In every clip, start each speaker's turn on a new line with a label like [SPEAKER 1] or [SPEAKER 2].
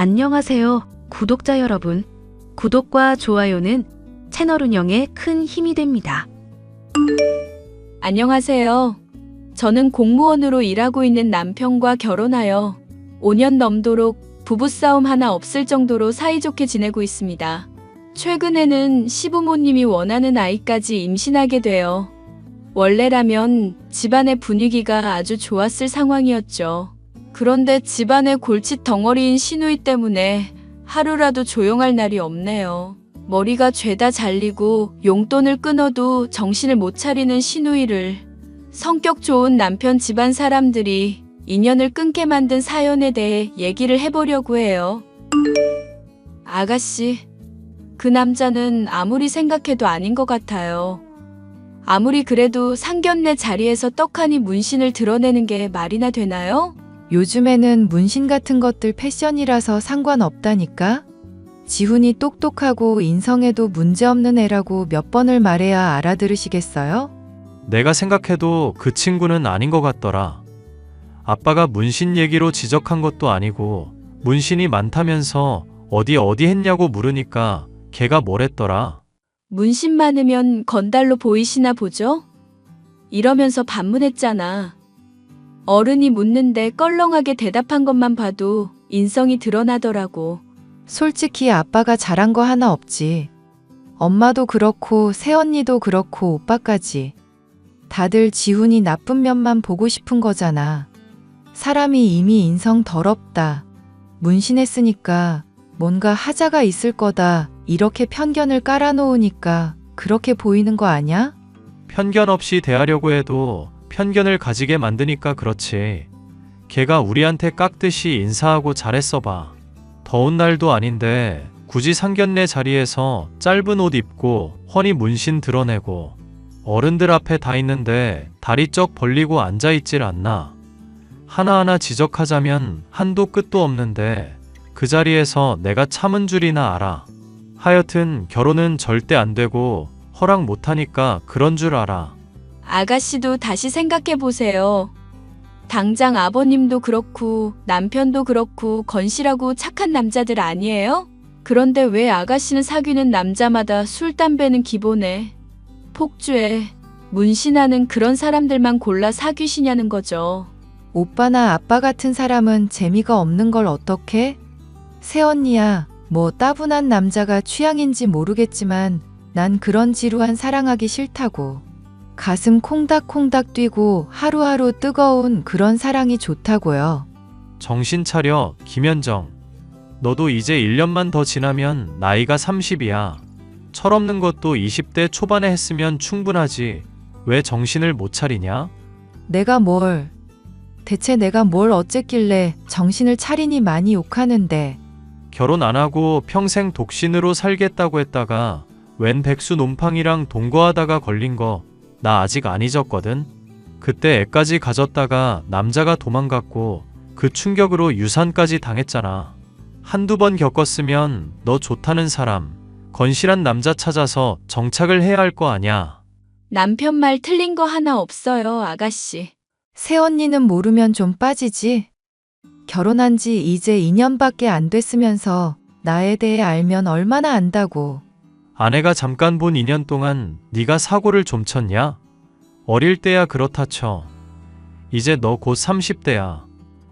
[SPEAKER 1] 안녕하세요, 구독자 여러분. 구독과 좋아요는 채널 운영에 큰 힘이 됩니다.
[SPEAKER 2] 안녕하세요. 저는 공무원으로 일하고 있는 남편과 결혼하여 5년 넘도록 부부싸움 하나 없을 정도로 사이좋게 지내고 있습니다. 최근에는 시부모님이 원하는 아이까지 임신하게 되어 원래라면 집안의 분위기가 아주 좋았을 상황이었죠. 그런데 집안의 골칫 덩어리인 시누이 때문에 하루라도 조용할 날이 없네요. 머리가 죄다 잘리고 용돈을 끊어도 정신을 못 차리는 시누이를 성격 좋은 남편 집안 사람들이 인연을 끊게 만든 사연에 대해 얘기를 해보려고 해요. 아가씨, 그 남자는 아무리 생각해도 아닌 것 같아요. 아무리 그래도 상견례 자리에서 떡하니 문신을 드러내는 게 말이나 되나요?
[SPEAKER 3] 요즘에는 문신 같은 것들 패션이라서 상관없다니까? 지훈이 똑똑하고 인성에도 문제없는 애라고 몇 번을 말해야 알아들으시겠어요?
[SPEAKER 4] 내가 생각해도 그 친구는 아닌 것 같더라. 아빠가 문신 얘기로 지적한 것도 아니고 문신이 많다면서 어디 했냐고 물으니까 걔가 뭐랬더라.
[SPEAKER 2] 문신 많으면 건달로 보이시나 보죠? 이러면서 반문했잖아. 어른이 묻는데 껄렁하게 대답한 것만 봐도 인성이 드러나더라고.
[SPEAKER 3] 솔직히 아빠가 잘한 거 하나 없지. 엄마도 그렇고 새언니도 그렇고 오빠까지. 다들 지훈이 나쁜 면만 보고 싶은 거잖아. 사람이 이미 인성 더럽다. 문신했으니까 뭔가 하자가 있을 거다. 이렇게 편견을 깔아놓으니까 그렇게 보이는 거 아냐?
[SPEAKER 4] 편견 없이 대하려고 해도 편견을 가지게 만드니까 그렇지. 걔가 우리한테 깍듯이 인사하고 잘했어 봐. 더운 날도 아닌데 굳이 상견례 자리에서 짧은 옷 입고 훤히 문신 드러내고 어른들 앞에 다 있는데 다리 쩍 벌리고 앉아있질 않나. 하나하나 지적하자면 한도 끝도 없는데 그 자리에서 내가 참은 줄이나 알아. 하여튼 결혼은 절대 안 되고 허락 못하니까 그런 줄 알아.
[SPEAKER 2] 아가씨도 다시 생각해보세요. 당장 아버님도 그렇고 남편도 그렇고 건실하고 착한 남자들 아니에요? 그런데 왜 아가씨는 사귀는 남자마다 술, 담배는 기본에 폭주에 문신하는 그런 사람들만 골라 사귀시냐는 거죠.
[SPEAKER 3] 오빠나 아빠 같은 사람은 재미가 없는 걸 어떡해? 새언니야, 뭐 따분한 남자가 취향인지 모르겠지만 난 그런 지루한 사랑하기 싫다고. 가슴 콩닥콩닥 뛰고 하루하루 뜨거운 그런 사랑이 좋다고요.
[SPEAKER 4] 정신 차려, 김현정. 너도 이제 1년만 더 지나면 나이가 30이야. 철없는 것도 20대 초반에 했으면 충분하지. 왜 정신을 못 차리냐?
[SPEAKER 3] 대체 내가 뭘 어쨌길래 정신을 차리니 많이 욕하는데.
[SPEAKER 4] 결혼 안 하고 평생 독신으로 살겠다고 했다가 웬 백수 놈팡이랑 동거하다가 걸린 거 나 아직 안 잊었거든. 그때 애까지 가졌다가 남자가 도망갔고 그 충격으로 유산까지 당했잖아. 한두 번 겪었으면 너 좋다는 사람, 건실한 남자 찾아서 정착을 해야 할 거 아냐.
[SPEAKER 2] 남편 말 틀린 거 하나 없어요, 아가씨.
[SPEAKER 3] 새언니는 모르면 좀 빠지지. 결혼한 지 이제 2년밖에 안 됐으면서 나에 대해 알면 얼마나 안다고.
[SPEAKER 4] 아내가 잠깐 본 2년 동안 네가 사고를 좀 쳤냐? 어릴 때야 그렇다 쳐. 이제 너 곧 30대야.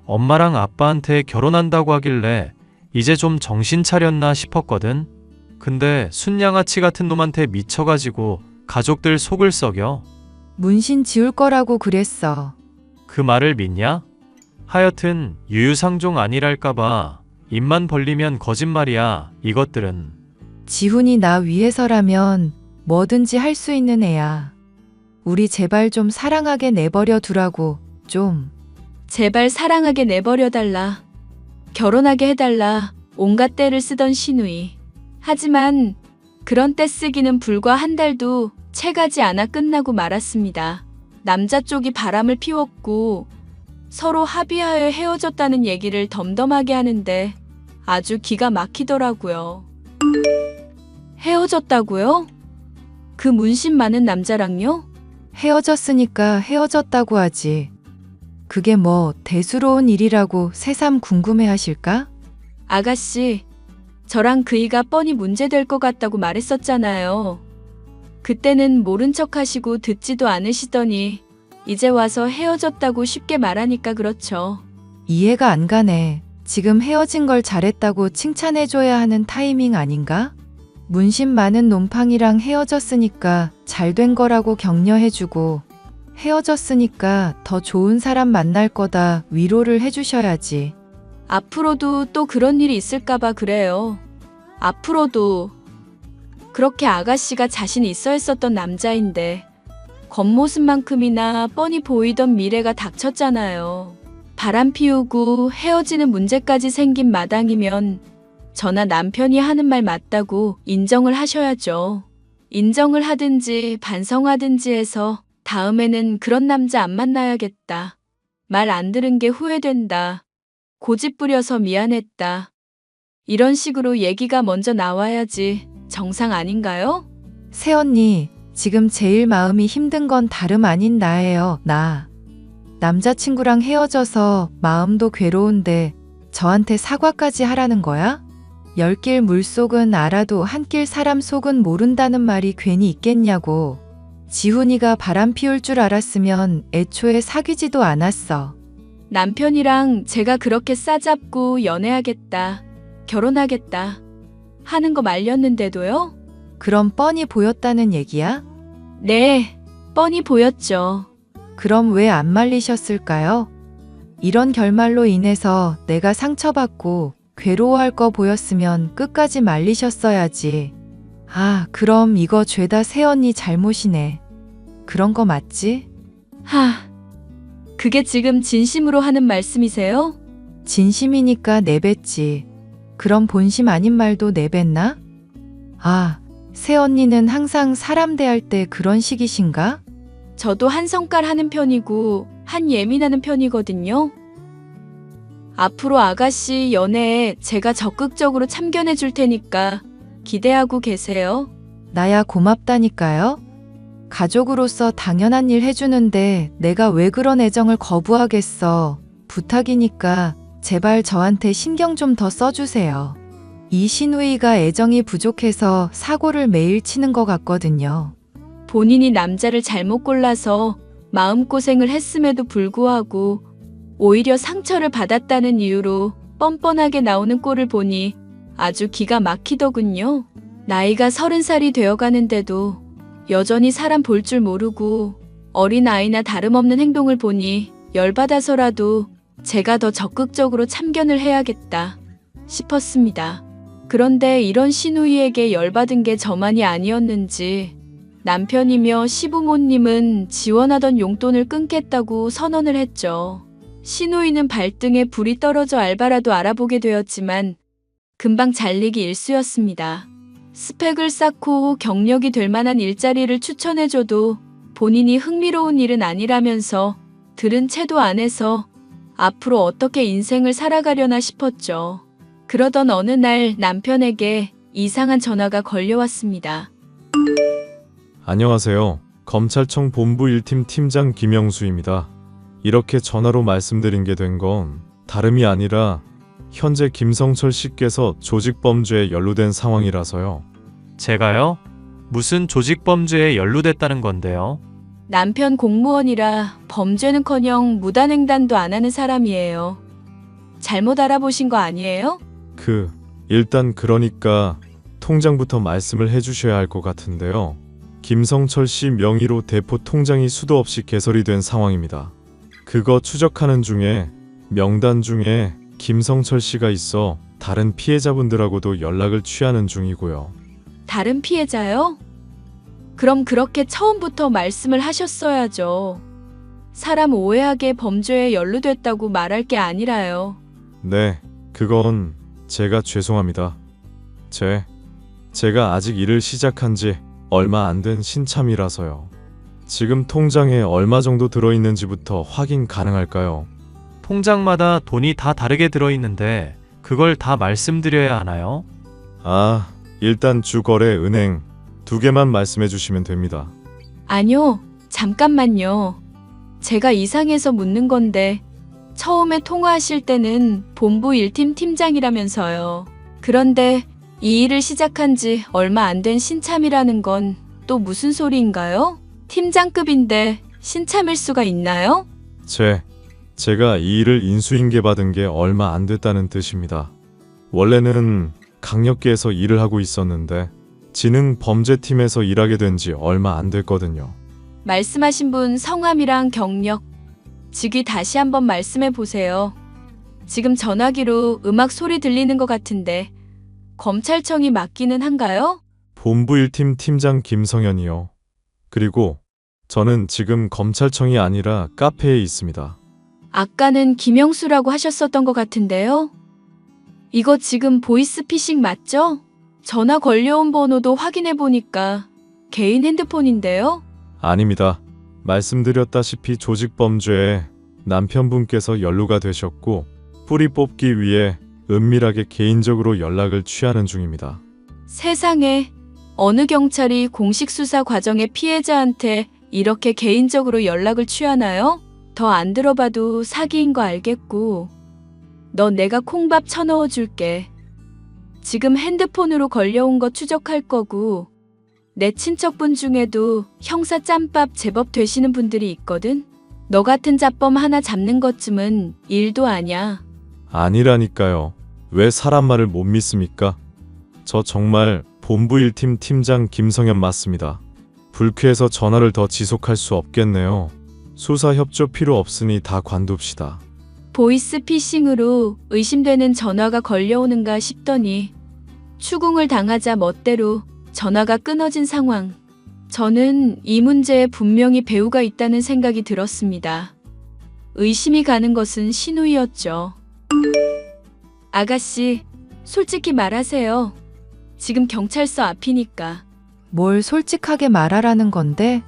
[SPEAKER 4] 엄마랑 아빠한테 결혼한다고 하길래 이제 좀 정신 차렸나 싶었거든. 근데 순양아치 같은 놈한테 미쳐가지고 가족들 속을 썩여.
[SPEAKER 3] 문신 지울 거라고 그랬어.
[SPEAKER 4] 그 말을 믿냐? 하여튼 유유상종 아니랄까봐 입만 벌리면 거짓말이야. 이것들은.
[SPEAKER 3] 지훈이 나 위해서라면 뭐든지 할 수 있는 애야. 우리 제발 좀 사랑하게 내버려 두라고, 좀.
[SPEAKER 2] 제발 사랑하게 내버려달라. 결혼하게 해달라. 온갖 떼를 쓰던 시누이. 하지만 그런 떼 쓰기는 불과 한 달도 채가지 않아 끝나고 말았습니다. 남자 쪽이 바람을 피웠고 서로 합의하여 헤어졌다는 얘기를 덤덤하게 하는데 아주 기가 막히더라고요. 헤어졌다고요? 그 문신 많은 남자랑요?
[SPEAKER 3] 헤어졌으니까 헤어졌다고 하지. 그게 뭐 대수로운 일이라고 새삼 궁금해 하실까?
[SPEAKER 2] 아가씨, 저랑 그이가 뻔히 문제될 것 같다고 말했었잖아요. 그때는 모른 척 하시고 듣지도 않으시더니 이제 와서 헤어졌다고 쉽게 말하니까 그렇죠.
[SPEAKER 3] 이해가 안 가네. 지금 헤어진 걸 잘했다고 칭찬해줘야 하는 타이밍 아닌가? 문신 많은 놈팡이랑 헤어졌으니까 잘 된 거라고 격려해주고 헤어졌으니까 더 좋은 사람 만날 거다 위로를 해주셔야지.
[SPEAKER 2] 앞으로도 또 그런 일이 있을까봐 그래요. 앞으로도 그렇게 아가씨가 자신 있어 했었던 남자인데 겉모습만큼이나 뻔히 보이던 미래가 닥쳤잖아요. 바람 피우고 헤어지는 문제까지 생긴 마당이면 저나 남편이 하는 말 맞다고 인정을 하셔야죠. 인정을 하든지 반성하든지 해서 다음에는 그런 남자 안 만나야겠다. 말 안 들은 게 후회된다. 고집 부려서 미안했다. 이런 식으로 얘기가 먼저 나와야지 정상 아닌가요?
[SPEAKER 3] 새언니, 지금 제일 마음이 힘든 건 다름 아닌 나예요, 나. 남자친구랑 헤어져서 마음도 괴로운데 저한테 사과까지 하라는 거야? 열길 물속은 알아도 한길 사람 속은 모른다는 말이 괜히 있겠냐고. 지훈이가 바람 피울 줄 알았으면 애초에 사귀지도 않았어.
[SPEAKER 2] 남편이랑 제가 그렇게 싸잡고 연애하겠다, 결혼하겠다 하는 거 말렸는데도요?
[SPEAKER 3] 그럼 뻔히 보였다는 얘기야?
[SPEAKER 2] 네, 뻔히 보였죠.
[SPEAKER 3] 그럼 왜 안 말리셨을까요? 이런 결말로 인해서 내가 상처받고 괴로워할 거 보였으면 끝까지 말리셨어야지. 아, 그럼 이거 죄다 새언니 잘못이네. 그런 거 맞지?
[SPEAKER 2] 그게 지금 진심으로 하는 말씀이세요?
[SPEAKER 3] 진심이니까 내뱉지. 그럼 본심 아닌 말도 내뱉나? 아, 새언니는 항상 사람 대할 때 그런 식이신가?
[SPEAKER 2] 저도 한 성깔 하는 편이고 한 예민하는 편이거든요. 앞으로 아가씨 연애에 제가 적극적으로 참견해 줄 테니까 기대하고 계세요.
[SPEAKER 3] 나야 고맙다니까요. 가족으로서 당연한 일 해주는데 내가 왜 그런 애정을 거부하겠어. 부탁이니까 제발 저한테 신경 좀 더 써주세요. 이 신우이가 애정이 부족해서 사고를 매일 치는 것 같거든요.
[SPEAKER 2] 본인이 남자를 잘못 골라서 마음고생을 했음에도 불구하고 오히려 상처를 받았다는 이유로 뻔뻔하게 나오는 꼴을 보니 아주 기가 막히더군요. 나이가 30살이 되어가는데도 여전히 사람 볼 줄 모르고 어린아이나 다름없는 행동을 보니 열받아서라도 제가 더 적극적으로 참견을 해야겠다 싶었습니다. 그런데 이런 시누이에게 열받은 게 저만이 아니었는지 남편이며 시부모님은 지원하던 용돈을 끊겠다고 선언을 했죠. 시누이는 발등에 불이 떨어져 알바라도 알아보게 되었지만 금방 잘리기 일쑤였습니다. 스펙을 쌓고 경력이 될 만한 일자리를 추천해줘도 본인이 흥미로운 일은 아니라면서 들은 채도 안 해서 앞으로 어떻게 인생을 살아가려나 싶었죠. 그러던 어느 날 남편에게 이상한 전화가 걸려왔습니다.
[SPEAKER 5] 안녕하세요. 검찰청 본부 1팀 팀장 김영수입니다. 이렇게 전화로 말씀드린 게 된 건 다름이 아니라 현재 김성철 씨께서 조직범죄에 연루된 상황이라서요.
[SPEAKER 4] 제가요? 무슨 조직범죄에 연루됐다는 건데요?
[SPEAKER 2] 남편 공무원이라 범죄는커녕 무단횡단도 안 하는 사람이에요. 잘못 알아보신 거 아니에요?
[SPEAKER 5] 일단 그러니까 통장부터 말씀을 해주셔야 할 것 같은데요. 김성철 씨 명의로 대포 통장이 수도 없이 개설이 된 상황입니다. 그거 추적하는 중에 명단 중에 김성철 씨가 있어 다른 피해자분들하고도 연락을 취하는 중이고요.
[SPEAKER 2] 다른 피해자요? 그럼 그렇게 처음부터 말씀을 하셨어야죠. 사람 오해하게 범죄에 연루됐다고 말할 게 아니라요.
[SPEAKER 5] 네, 그건 제가 죄송합니다. 제가 아직 일을 시작한 지 얼마 안 된 신참이라서요. 지금 통장에 얼마 정도 들어있는지부터 확인 가능할까요?
[SPEAKER 4] 통장마다 돈이 다 다르게 들어있는데 그걸 다 말씀드려야 하나요?
[SPEAKER 5] 일단 주거래 은행 2개만 말씀해 주시면 됩니다.
[SPEAKER 2] 아니요, 잠깐만요. 제가 이상해서 묻는 건데 처음에 통화하실 때는 본부 1팀 팀장이라면서요. 그런데 이 일을 시작한 지 얼마 안 된 신참이라는 건 또 무슨 소리인가요? 팀장급인데 신참일 수가 있나요?
[SPEAKER 5] 제가 이 일을 인수인계 받은 게 얼마 안 됐다는 뜻입니다. 원래는 강력계에서 일을 하고 있었는데 지능범죄팀에서 일하게 된 지 얼마 안 됐거든요.
[SPEAKER 2] 말씀하신 분 성함이랑 경력, 직위 다시 한번 말씀해 보세요. 지금 전화기로 음악 소리 들리는 것 같은데 검찰청이 맞기는 한가요?
[SPEAKER 5] 본부 1팀 팀장 김성현이요. 그리고 저는 지금 검찰청이 아니라 카페에 있습니다.
[SPEAKER 2] 아까는 김영수라고 하셨었던 것 같은데요. 이거 지금 보이스피싱 맞죠? 전화 걸려온 번호도 확인해 보니까 개인 핸드폰인데요.
[SPEAKER 5] 아닙니다. 말씀드렸다시피 조직범죄에 남편분께서 연루가 되셨고 뿌리 뽑기 위해 은밀하게 개인적으로 연락을 취하는 중입니다.
[SPEAKER 2] 세상에, 어느 경찰이 공식 수사 과정의 피해자한테 이렇게 개인적으로 연락을 취하나요? 더 안 들어봐도 사기인 거 알겠고. 너 내가 콩밥 쳐넣어 줄게. 지금 핸드폰으로 걸려온 거 추적할 거고, 내 친척분 중에도 형사 짬밥 제법 되시는 분들이 있거든? 너 같은 잡범 하나 잡는 것쯤은 일도 아냐.
[SPEAKER 5] 아니라니까요. 왜 사람 말을 못 믿습니까? 저 정말 본부 1팀 팀장 김성현 맞습니다. 불쾌해서 전화를 더 지속할 수 없겠네요. 수사 협조 필요 없으니 다 관둡시다.
[SPEAKER 2] 보이스피싱으로 의심되는 전화가 걸려오는가 싶더니 추궁을 당하자 멋대로 전화가 끊어진 상황. 저는 이 문제에 분명히 배우가 있다는 생각이 들었습니다. 의심이 가는 것은 신우이였죠. 아가씨, 솔직히 말하세요. 지금 경찰서 앞이니까.
[SPEAKER 3] 뭘 솔직하게 말하라는 건데?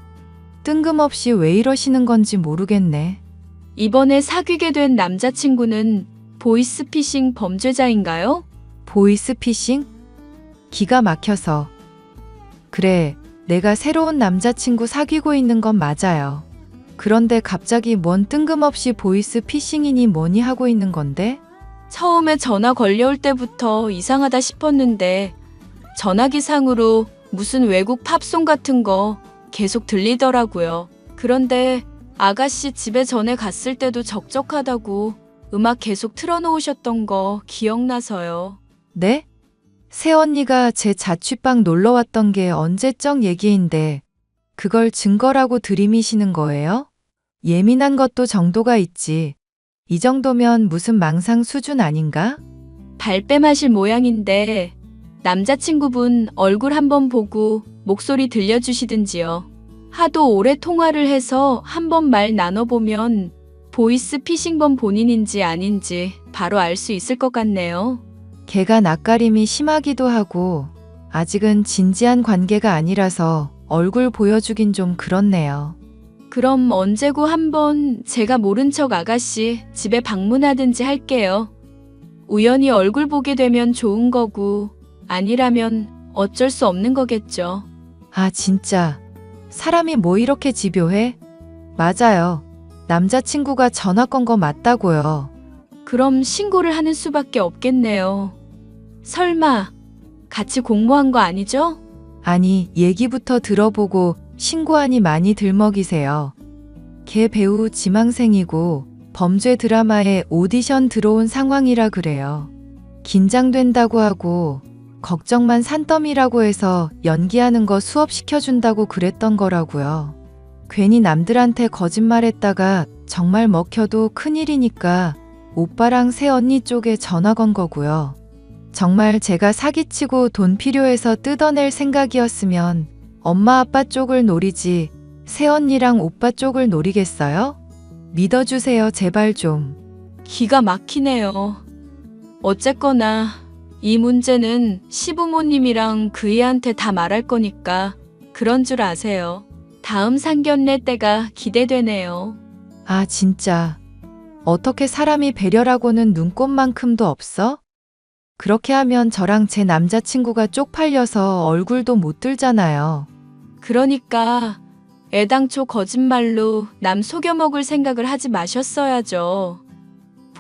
[SPEAKER 3] 뜬금없이 왜 이러시는 건지 모르겠네.
[SPEAKER 2] 이번에 사귀게 된 남자친구는 보이스피싱 범죄자인가요?
[SPEAKER 3] 보이스피싱? 기가 막혀서. 그래, 내가 새로운 남자친구 사귀고 있는 건 맞아요. 그런데 갑자기 뭔 뜬금없이 보이스피싱이니 뭐니 하고 있는 건데?
[SPEAKER 2] 처음에 전화 걸려올 때부터 이상하다 싶었는데 전화기상으로 무슨 외국 팝송 같은 거 계속 들리더라고요. 그런데 아가씨 집에 전에 갔을 때도 적적하다고 음악 계속 틀어놓으셨던 거 기억나서요.
[SPEAKER 3] 네? 새언니가 제 자취방 놀러 왔던 게 언제적 얘기인데 그걸 증거라고 들이미시는 거예요? 예민한 것도 정도가 있지. 이 정도면 무슨 망상 수준 아닌가?
[SPEAKER 2] 발뺌하실 모양인데 남자친구분 얼굴 한번 보고 목소리 들려주시든지요. 하도 오래 통화를 해서 한번 말 나눠보면 보이스피싱범 본인인지 아닌지 바로 알 수 있을 것 같네요.
[SPEAKER 3] 걔가 낯가림이 심하기도 하고 아직은 진지한 관계가 아니라서 얼굴 보여주긴 좀 그렇네요.
[SPEAKER 2] 그럼 언제고 한번 제가 모른 척 아가씨 집에 방문하든지 할게요. 우연히 얼굴 보게 되면 좋은 거고 아니라면 어쩔 수 없는 거겠죠.
[SPEAKER 3] 아, 진짜. 사람이 뭐 이렇게 집요해? 맞아요. 남자친구가 전화 건 거 맞다고요.
[SPEAKER 2] 그럼 신고를 하는 수밖에 없겠네요. 설마 같이 공모한 거 아니죠?
[SPEAKER 3] 아니, 얘기부터 들어보고 신고하니 많이 들먹이세요. 걔 배우 지망생이고 범죄 드라마에 오디션 들어온 상황이라 그래요. 긴장된다고 하고 걱정만 산더미라고 해서 연기하는 거 수업시켜준다고 그랬던 거라고요. 괜히 남들한테 거짓말했다가 정말 먹혀도 큰일이니까 오빠랑 새언니 쪽에 전화 건 거고요. 정말 제가 사기치고 돈 필요해서 뜯어낼 생각이었으면 엄마 아빠 쪽을 노리지 새언니랑 오빠 쪽을 노리겠어요? 믿어주세요, 제발 좀.
[SPEAKER 2] 기가 막히네요. 어쨌거나 이 문제는 시부모님이랑 그이한테 다 말할 거니까 그런 줄 아세요. 다음 상견례 때가 기대되네요.
[SPEAKER 3] 아, 진짜. 어떻게 사람이 배려라고는 눈꼽만큼도 없어? 그렇게 하면 저랑 제 남자친구가 쪽팔려서 얼굴도 못 들잖아요.
[SPEAKER 2] 그러니까 애당초 거짓말로 남 속여먹을 생각을 하지 마셨어야죠.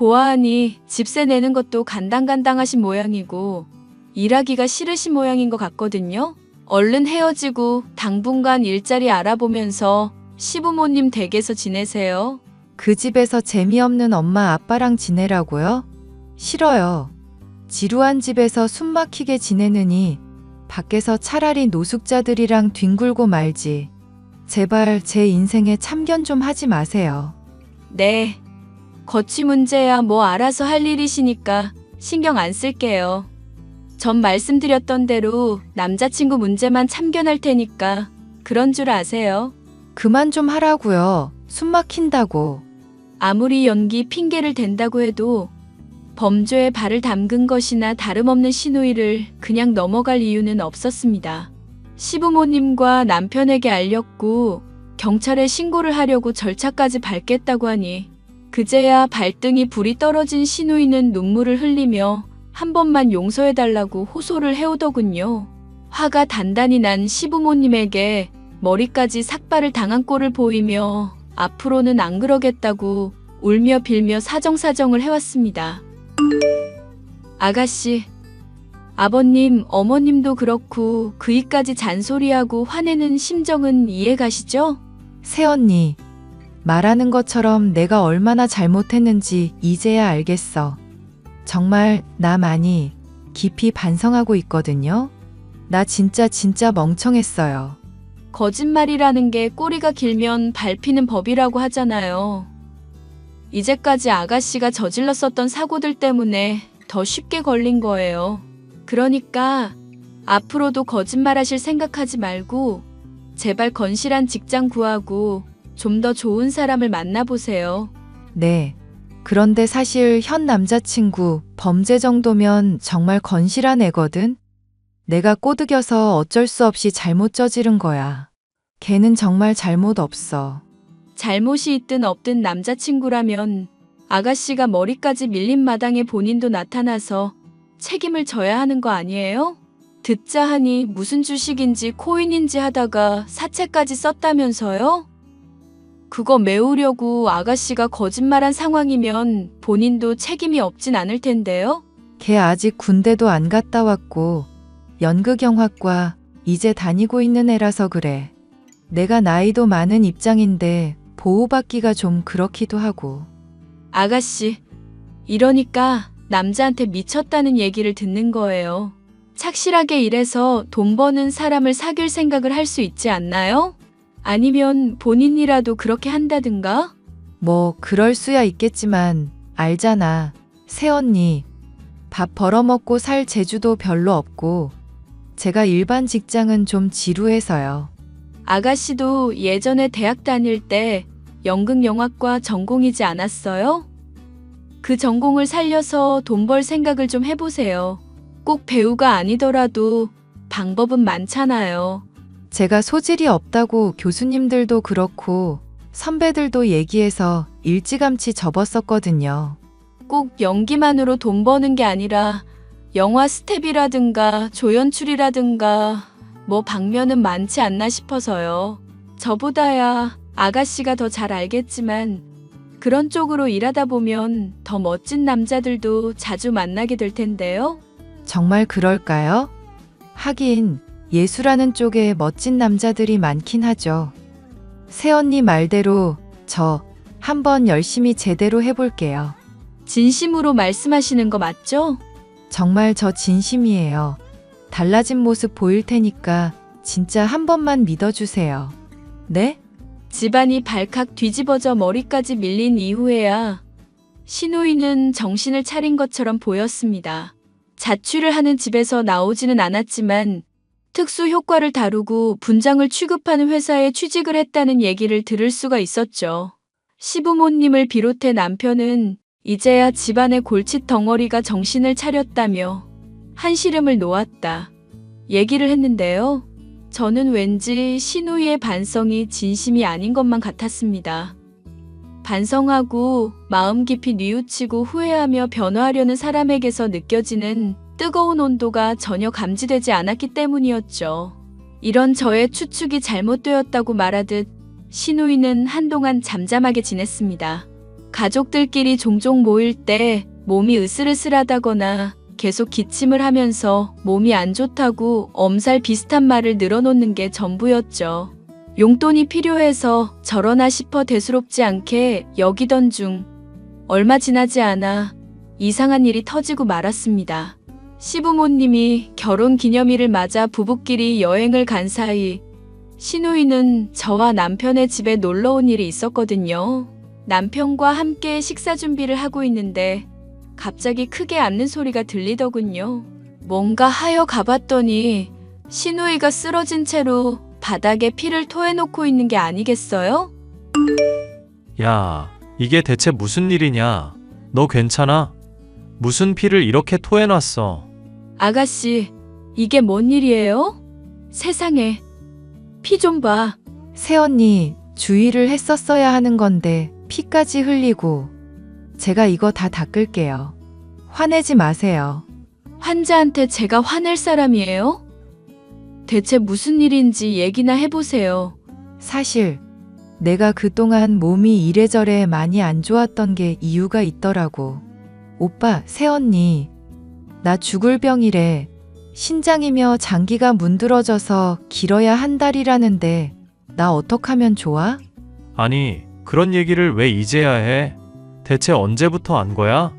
[SPEAKER 2] 보아하니 집세 내는 것도 간당간당하신 모양이고 일하기가 싫으신 모양인 것 같거든요. 얼른 헤어지고 당분간 일자리 알아보면서 시부모님 댁에서 지내세요.
[SPEAKER 3] 그 집에서 재미없는 엄마 아빠랑 지내라고요? 싫어요. 지루한 집에서 숨막히게 지내느니 밖에서 차라리 노숙자들이랑 뒹굴고 말지. 제발 제 인생에 참견 좀 하지 마세요.
[SPEAKER 2] 네. 거취 문제야 뭐 알아서 할 일이시니까 신경 안 쓸게요. 전 말씀드렸던 대로 남자친구 문제만 참견할 테니까 그런 줄 아세요.
[SPEAKER 3] 그만 좀 하라고요. 숨 막힌다고.
[SPEAKER 2] 아무리 연기 핑계를 댄다고 해도 범죄에 발을 담근 것이나 다름없는 시누이를 그냥 넘어갈 이유는 없었습니다. 시부모님과 남편에게 알렸고 경찰에 신고를 하려고 절차까지 밟겠다고 하니 그제야 발등이 불이 떨어진 시누이는 눈물을 흘리며 한 번만 용서해달라고 호소를 해오더군요. 화가 단단히 난 시부모님에게 머리까지 삭발을 당한 꼴을 보이며 앞으로는 안 그러겠다고 울며 빌며 사정사정을 해왔습니다. 아가씨, 아버님, 어머님도 그렇고 그이까지 잔소리하고 화내는 심정은 이해 가시죠?
[SPEAKER 3] 새언니, 말하는 것처럼 내가 얼마나 잘못했는지 이제야 알겠어. 정말 나 많이 깊이 반성하고 있거든요. 나 진짜 멍청했어요.
[SPEAKER 2] 거짓말이라는 게 꼬리가 길면 밟히는 법이라고 하잖아요. 이제까지 아가씨가 저질렀었던 사고들 때문에 더 쉽게 걸린 거예요. 그러니까 앞으로도 거짓말하실 생각하지 말고 제발 건실한 직장 구하고 좀 더 좋은 사람을 만나보세요.
[SPEAKER 3] 네. 그런데 사실 현 남자친구 범죄 정도면 정말 건실한 애거든. 내가 꼬드겨서 어쩔 수 없이 잘못 저지른 거야. 걔는 정말 잘못 없어.
[SPEAKER 2] 잘못이 있든 없든 남자친구라면 아가씨가 머리까지 밀린 마당에 본인도 나타나서 책임을 져야 하는 거 아니에요? 듣자 하니 무슨 주식인지 코인인지 하다가 사채까지 썼다면서요? 그거 메우려고 아가씨가 거짓말한 상황이면 본인도 책임이 없진 않을 텐데요?
[SPEAKER 3] 걔 아직 군대도 안 갔다 왔고 연극영화과 이제 다니고 있는 애라서 그래. 내가 나이도 많은 입장인데 보호받기가 좀 그렇기도 하고.
[SPEAKER 2] 아가씨, 이러니까 남자한테 미쳤다는 얘기를 듣는 거예요. 착실하게 일해서 돈 버는 사람을 사귈 생각을 할 수 있지 않나요? 아니면 본인이라도 그렇게 한다든가?
[SPEAKER 3] 뭐 그럴 수야 있겠지만 알잖아. 새언니, 밥 벌어먹고 살 재주도 별로 없고 제가 일반 직장은 좀 지루해서요.
[SPEAKER 2] 아가씨도 예전에 대학 다닐 때 연극영화과 전공이지 않았어요? 그 전공을 살려서 돈 벌 생각을 좀 해보세요. 꼭 배우가 아니더라도 방법은 많잖아요.
[SPEAKER 3] 제가 소질이 없다고 교수님들도 그렇고 선배들도 얘기해서 일찌감치 접었었거든요.
[SPEAKER 2] 꼭 연기만으로 돈 버는 게 아니라 영화 스텝이라든가 조연출이라든가 뭐 방면은 많지 않나 싶어서요. 저보다야 아가씨가 더 잘 알겠지만 그런 쪽으로 일하다 보면 더 멋진 남자들도 자주 만나게 될 텐데요.
[SPEAKER 3] 정말 그럴까요? 하긴 예술하는 쪽에 멋진 남자들이 많긴 하죠. 새언니 말대로 저 한번 열심히 제대로 해볼게요.
[SPEAKER 2] 진심으로 말씀하시는 거 맞죠?
[SPEAKER 3] 정말 저 진심이에요. 달라진 모습 보일 테니까 진짜 한 번만 믿어주세요. 네?
[SPEAKER 2] 집안이 발칵 뒤집어져 머리까지 밀린 이후에야 시누이는 정신을 차린 것처럼 보였습니다. 자취를 하는 집에서 나오지는 않았지만 특수 효과를 다루고 분장을 취급하는 회사에 취직을 했다는 얘기를 들을 수가 있었죠. 시부모님을 비롯해 남편은 이제야 집안의 골칫 덩어리가 정신을 차렸다며 한시름을 놓았다 얘기를 했는데요. 저는 왠지 시누이의 반성이 진심이 아닌 것만 같았습니다. 반성하고 마음 깊이 뉘우치고 후회하며 변화하려는 사람에게서 느껴지는 뜨거운 온도가 전혀 감지되지 않았기 때문이었죠. 이런 저의 추측이 잘못되었다고 말하듯 시누이는 한동안 잠잠하게 지냈습니다. 가족들끼리 종종 모일 때 몸이 으슬으슬하다거나 계속 기침을 하면서 몸이 안 좋다고 엄살 비슷한 말을 늘어놓는 게 전부였죠. 용돈이 필요해서 저러나 싶어 대수롭지 않게 여기던 중 얼마 지나지 않아 이상한 일이 터지고 말았습니다. 시부모님이 결혼 기념일을 맞아 부부끼리 여행을 간 사이 시누이는 저와 남편의 집에 놀러 온 일이 있었거든요. 남편과 함께 식사 준비를 하고 있는데 갑자기 크게 앓는 소리가 들리더군요. 뭔가 하여 가봤더니 시누이가 쓰러진 채로 바닥에 피를 토해놓고 있는 게 아니겠어요?
[SPEAKER 4] 야, 이게 대체 무슨 일이냐? 너 괜찮아? 무슨 피를 이렇게 토해놨어?
[SPEAKER 2] 아가씨, 이게 뭔 일이에요? 세상에, 피 좀 봐.
[SPEAKER 3] 새언니, 주의를 했었어야 하는 건데 피까지 흘리고. 제가 이거 다 닦을게요. 화내지 마세요.
[SPEAKER 2] 환자한테 제가 화낼 사람이에요? 대체 무슨 일인지 얘기나 해보세요.
[SPEAKER 3] 사실 내가 그동안 몸이 이래저래 많이 안 좋았던 게 이유가 있더라고. 오빠, 새언니, 나 죽을 병이래. 신장이며 장기가 문드러져서 길어야 한 달이라는데 나 어떡하면 좋아?
[SPEAKER 4] 아니, 그런 얘기를 왜 이제야 해? 대체 언제부터 안 거야?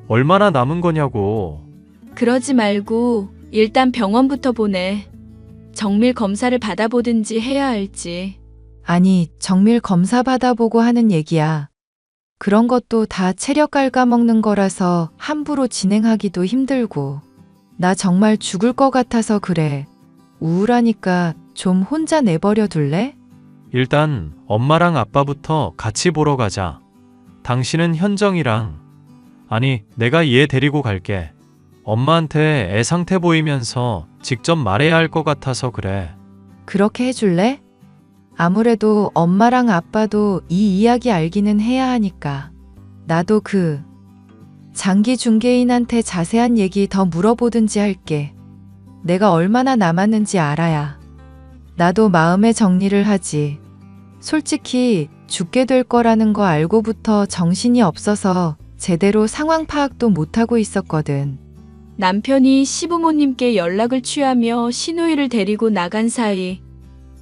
[SPEAKER 4] 얼마나 남은 거냐고.
[SPEAKER 2] 그러지 말고 일단 병원부터 보내. 정밀 검사를 받아보든지 해야 할지.
[SPEAKER 3] 아니, 정밀 검사 받아보고 하는 얘기야. 그런 것도 다 체력 갉아먹는 거라서 함부로 진행하기도 힘들고. 나 정말 죽을 것 같아서 그래. 우울하니까 좀 혼자 내버려 둘래?
[SPEAKER 4] 일단 엄마랑 아빠부터 같이 보러 가자. 당신은 현정이랑, 아니, 내가 얘 데리고 갈게. 엄마한테 애 상태 보이면서 직접 말해야 할 것 같아서 그래.
[SPEAKER 3] 그렇게 해줄래? 아무래도 엄마랑 아빠도 이 이야기 알기는 해야 하니까. 나도 그 장기 중개인한테 자세한 얘기 더 물어보든지 할게. 내가 얼마나 남았는지 알아야 나도 마음의 정리를 하지. 솔직히 죽게 될 거라는 거 알고부터 정신이 없어서 제대로 상황 파악도 못하고 있었거든.
[SPEAKER 2] 남편이 시부모님께 연락을 취하며 시누이를 데리고 나간 사이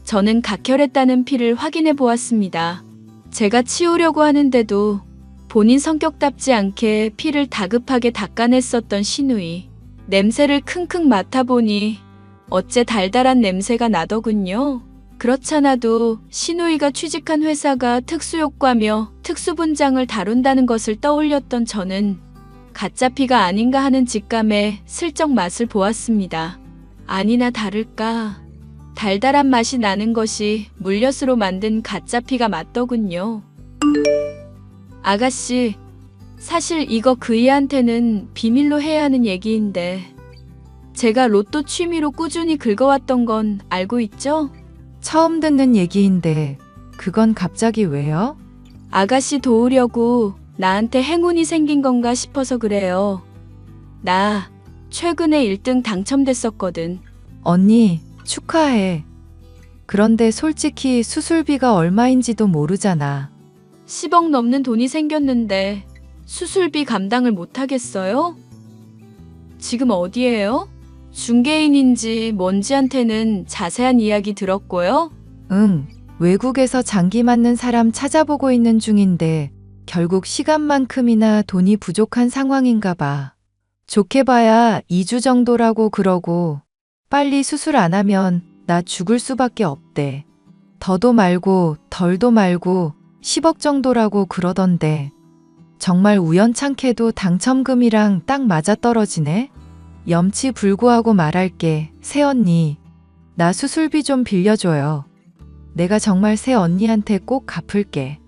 [SPEAKER 2] 저는 각혈했다는 피를 확인해 보았습니다. 제가 치우려고 하는데도 본인 성격답지 않게 피를 다급하게 닦아냈었던 시누이. 냄새를 킁킁 맡아보니 어째 달달한 냄새가 나더군요. 그렇잖아도 시누이가 취직한 회사가 특수효과며 특수분장을 다룬다는 것을 떠올렸던 저는 가짜 피가 아닌가 하는 직감에 슬쩍 맛을 보았습니다. 아니나 다를까 달달한 맛이 나는 것이 물엿으로 만든 가짜 피가 맞더군요. 아가씨, 사실 이거 그이한테는 비밀로 해야 하는 얘기인데 제가 로또 취미로 꾸준히 긁어왔던 건 알고 있죠?
[SPEAKER 3] 처음 듣는 얘기인데 그건 갑자기 왜요?
[SPEAKER 2] 아가씨 도우려고 나한테 행운이 생긴 건가 싶어서 그래요. 나 최근에 1등 당첨됐었거든.
[SPEAKER 3] 언니, 축하해. 그런데 솔직히 수술비가 얼마인지도 모르잖아.
[SPEAKER 2] 10억 넘는 돈이 생겼는데 수술비 감당을 못하겠어요? 지금 어디예요? 중개인인지 뭔지한테는 자세한 이야기 들었고요.
[SPEAKER 3] 외국에서 장기 맞는 사람 찾아보고 있는 중인데 결국 시간만큼이나 돈이 부족한 상황인가 봐. 좋게 봐야 2주 정도라고 그러고 빨리 수술 안 하면 나 죽을 수밖에 없대. 더도 말고 덜도 말고 10억 정도라고 그러던데 정말 우연찮게도 당첨금이랑 딱 맞아떨어지네. 염치불구하고 말할게. 새언니, 나 수술비 좀 빌려줘요. 내가 정말 새언니한테 꼭 갚을게.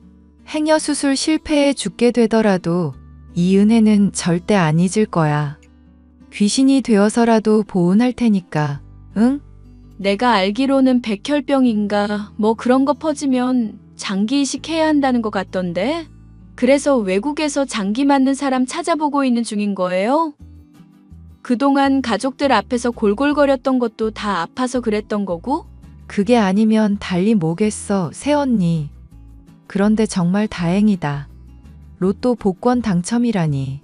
[SPEAKER 3] 행여 수술 실패해 죽게 되더라도 이 은혜는 절대 안 잊을 거야. 귀신이 되어서라도 보은할 테니까, 응?
[SPEAKER 2] 내가 알기로는 백혈병인가 뭐 그런 거 퍼지면 장기 이식해야 한다는 것 같던데? 그래서 외국에서 장기 맞는 사람 찾아보고 있는 중인 거예요? 그동안 가족들 앞에서 골골거렸던 것도 다 아파서 그랬던 거고?
[SPEAKER 3] 그게 아니면 달리 뭐겠어, 새언니. 그런데 정말 다행이다. 로또 복권 당첨이라니.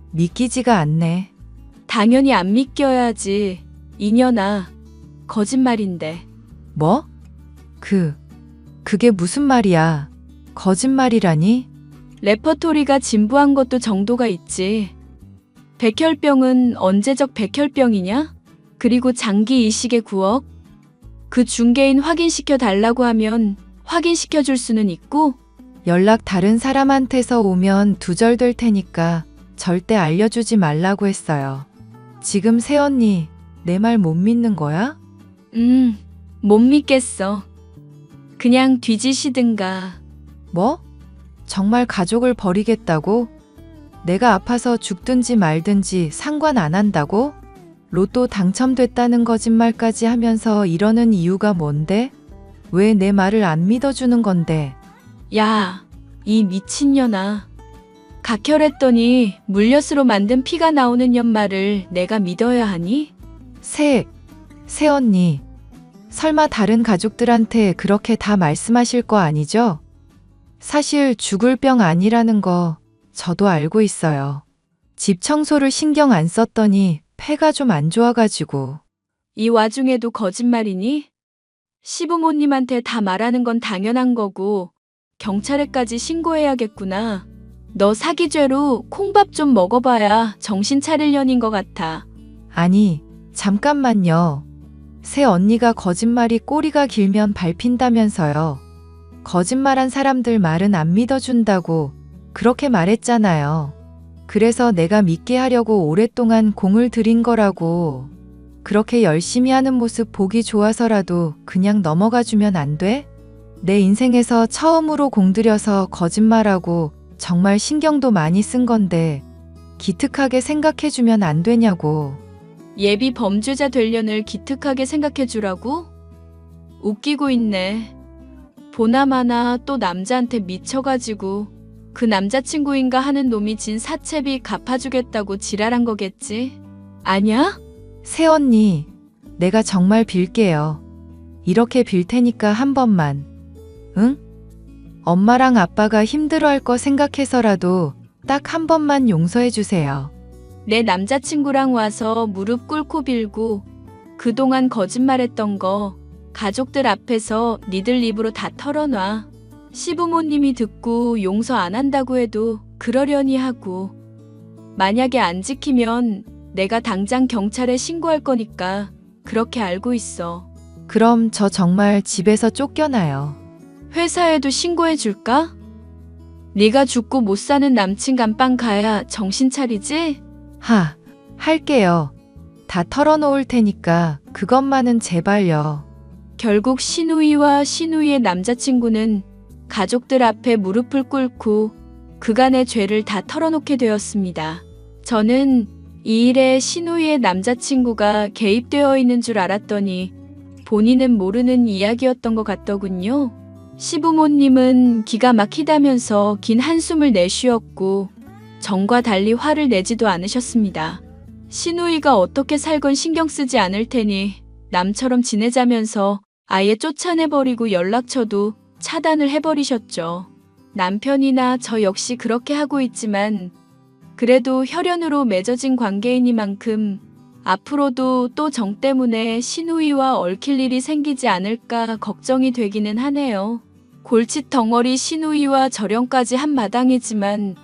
[SPEAKER 3] 믿기지가 않네.
[SPEAKER 2] 당연히 안 믿겨야지. 이년아. 거짓말인데.
[SPEAKER 3] 뭐? 그게 무슨 말이야? 거짓말이라니?
[SPEAKER 2] 레퍼토리가 진부한 것도 정도가 있지. 백혈병은 언제적 백혈병이냐? 그리고 장기 이식의 9억? 그 중개인 확인시켜 달라고 하면 확인시켜 줄 수는 있고,
[SPEAKER 3] 연락 다른 사람한테서 오면 두절될 테니까 절대 알려주지 말라고 했어요. 지금 새언니, 내 말 못 믿는 거야?
[SPEAKER 2] 못 믿겠어. 그냥 뒤지시든가.
[SPEAKER 3] 뭐? 정말 가족을 버리겠다고? 내가 아파서 죽든지 말든지 상관 안 한다고? 로또 당첨됐다는 거짓말까지 하면서 이러는 이유가 뭔데? 왜 내 말을 안 믿어주는 건데?
[SPEAKER 2] 야, 이 미친년아. 각혈했더니 물엿으로 만든 피가 나오는 년 말을 내가 믿어야 하니?
[SPEAKER 3] 새언니. 설마 다른 가족들한테 그렇게 다 말씀하실 거 아니죠? 사실 죽을 병 아니라는 거 저도 알고 있어요. 집 청소를 신경 안 썼더니 폐가 좀 안 좋아가지고.
[SPEAKER 2] 이 와중에도 거짓말이니? 시부모님한테 다 말하는 건 당연한 거고 경찰에까지 신고해야겠구나. 너 사기죄로 콩밥 좀 먹어봐야 정신 차릴 년인 것 같아.
[SPEAKER 3] 아니, 잠깐만요. 새 언니가 거짓말이 꼬리가 길면 밟힌다면서요. 거짓말한 사람들 말은 안 믿어준다고 그렇게 말했잖아요. 그래서 내가 믿게 하려고 오랫동안 공을 들인 거라고. 그렇게 열심히 하는 모습 보기 좋아서라도 그냥 넘어가 주면 안 돼? 내 인생에서 처음으로 공들여서 거짓말하고 정말 신경도 많이 쓴 건데 기특하게 생각해 주면 안 되냐고.
[SPEAKER 2] 예비 범죄자 될 년을 기특하게 생각해 주라고? 웃기고 있네. 보나마나 또 남자한테 미쳐가지고 그 남자친구인가 하는 놈이 진 사채비 갚아주겠다고 지랄한 거겠지? 아냐?
[SPEAKER 3] 새언니, 내가 정말 빌게요. 이렇게 빌 테니까 한 번만. 응? 엄마랑 아빠가 힘들어할 거 생각해서라도 딱 한 번만 용서해 주세요.
[SPEAKER 2] 내 남자친구랑 와서 무릎 꿇고 빌고 그동안 거짓말했던 거 가족들 앞에서 니들 입으로 다 털어놔. 시부모님이 듣고 용서 안 한다고 해도 그러려니 하고. 만약에 안 지키면 내가 당장 경찰에 신고할 거니까 그렇게 알고 있어.
[SPEAKER 3] 그럼 저 정말 집에서 쫓겨나요.
[SPEAKER 2] 회사에도 신고해 줄까? 네가 죽고 못 사는 남친 감방 가야 정신 차리지?
[SPEAKER 3] 할게요. 다 털어놓을 테니까 그것만은 제발요.
[SPEAKER 2] 결국 신우이와 신우이의 남자친구는 가족들 앞에 무릎을 꿇고 그간의 죄를 다 털어놓게 되었습니다. 저는 이 일에 신우이의 남자친구가 개입되어 있는 줄 알았더니 본인은 모르는 이야기였던 것 같더군요. 시부모님은 기가 막히다면서 긴 한숨을 내쉬었고 전과 달리 화를 내지도 않으셨습니다. 신우이가 어떻게 살건 신경 쓰지 않을 테니 남처럼 지내자면서 아예 쫓아내버리고 연락처도 차단을 해버리셨죠. 남편이나 저 역시 그렇게 하고 있지만 그래도 혈연으로 맺어진 관계이니만큼 앞으로도 또 정 때문에 신우이와 얽힐 일이 생기지 않을까 걱정이 되기는 하네요. 골칫 덩어리 신우이와 절연까지 한마당이지만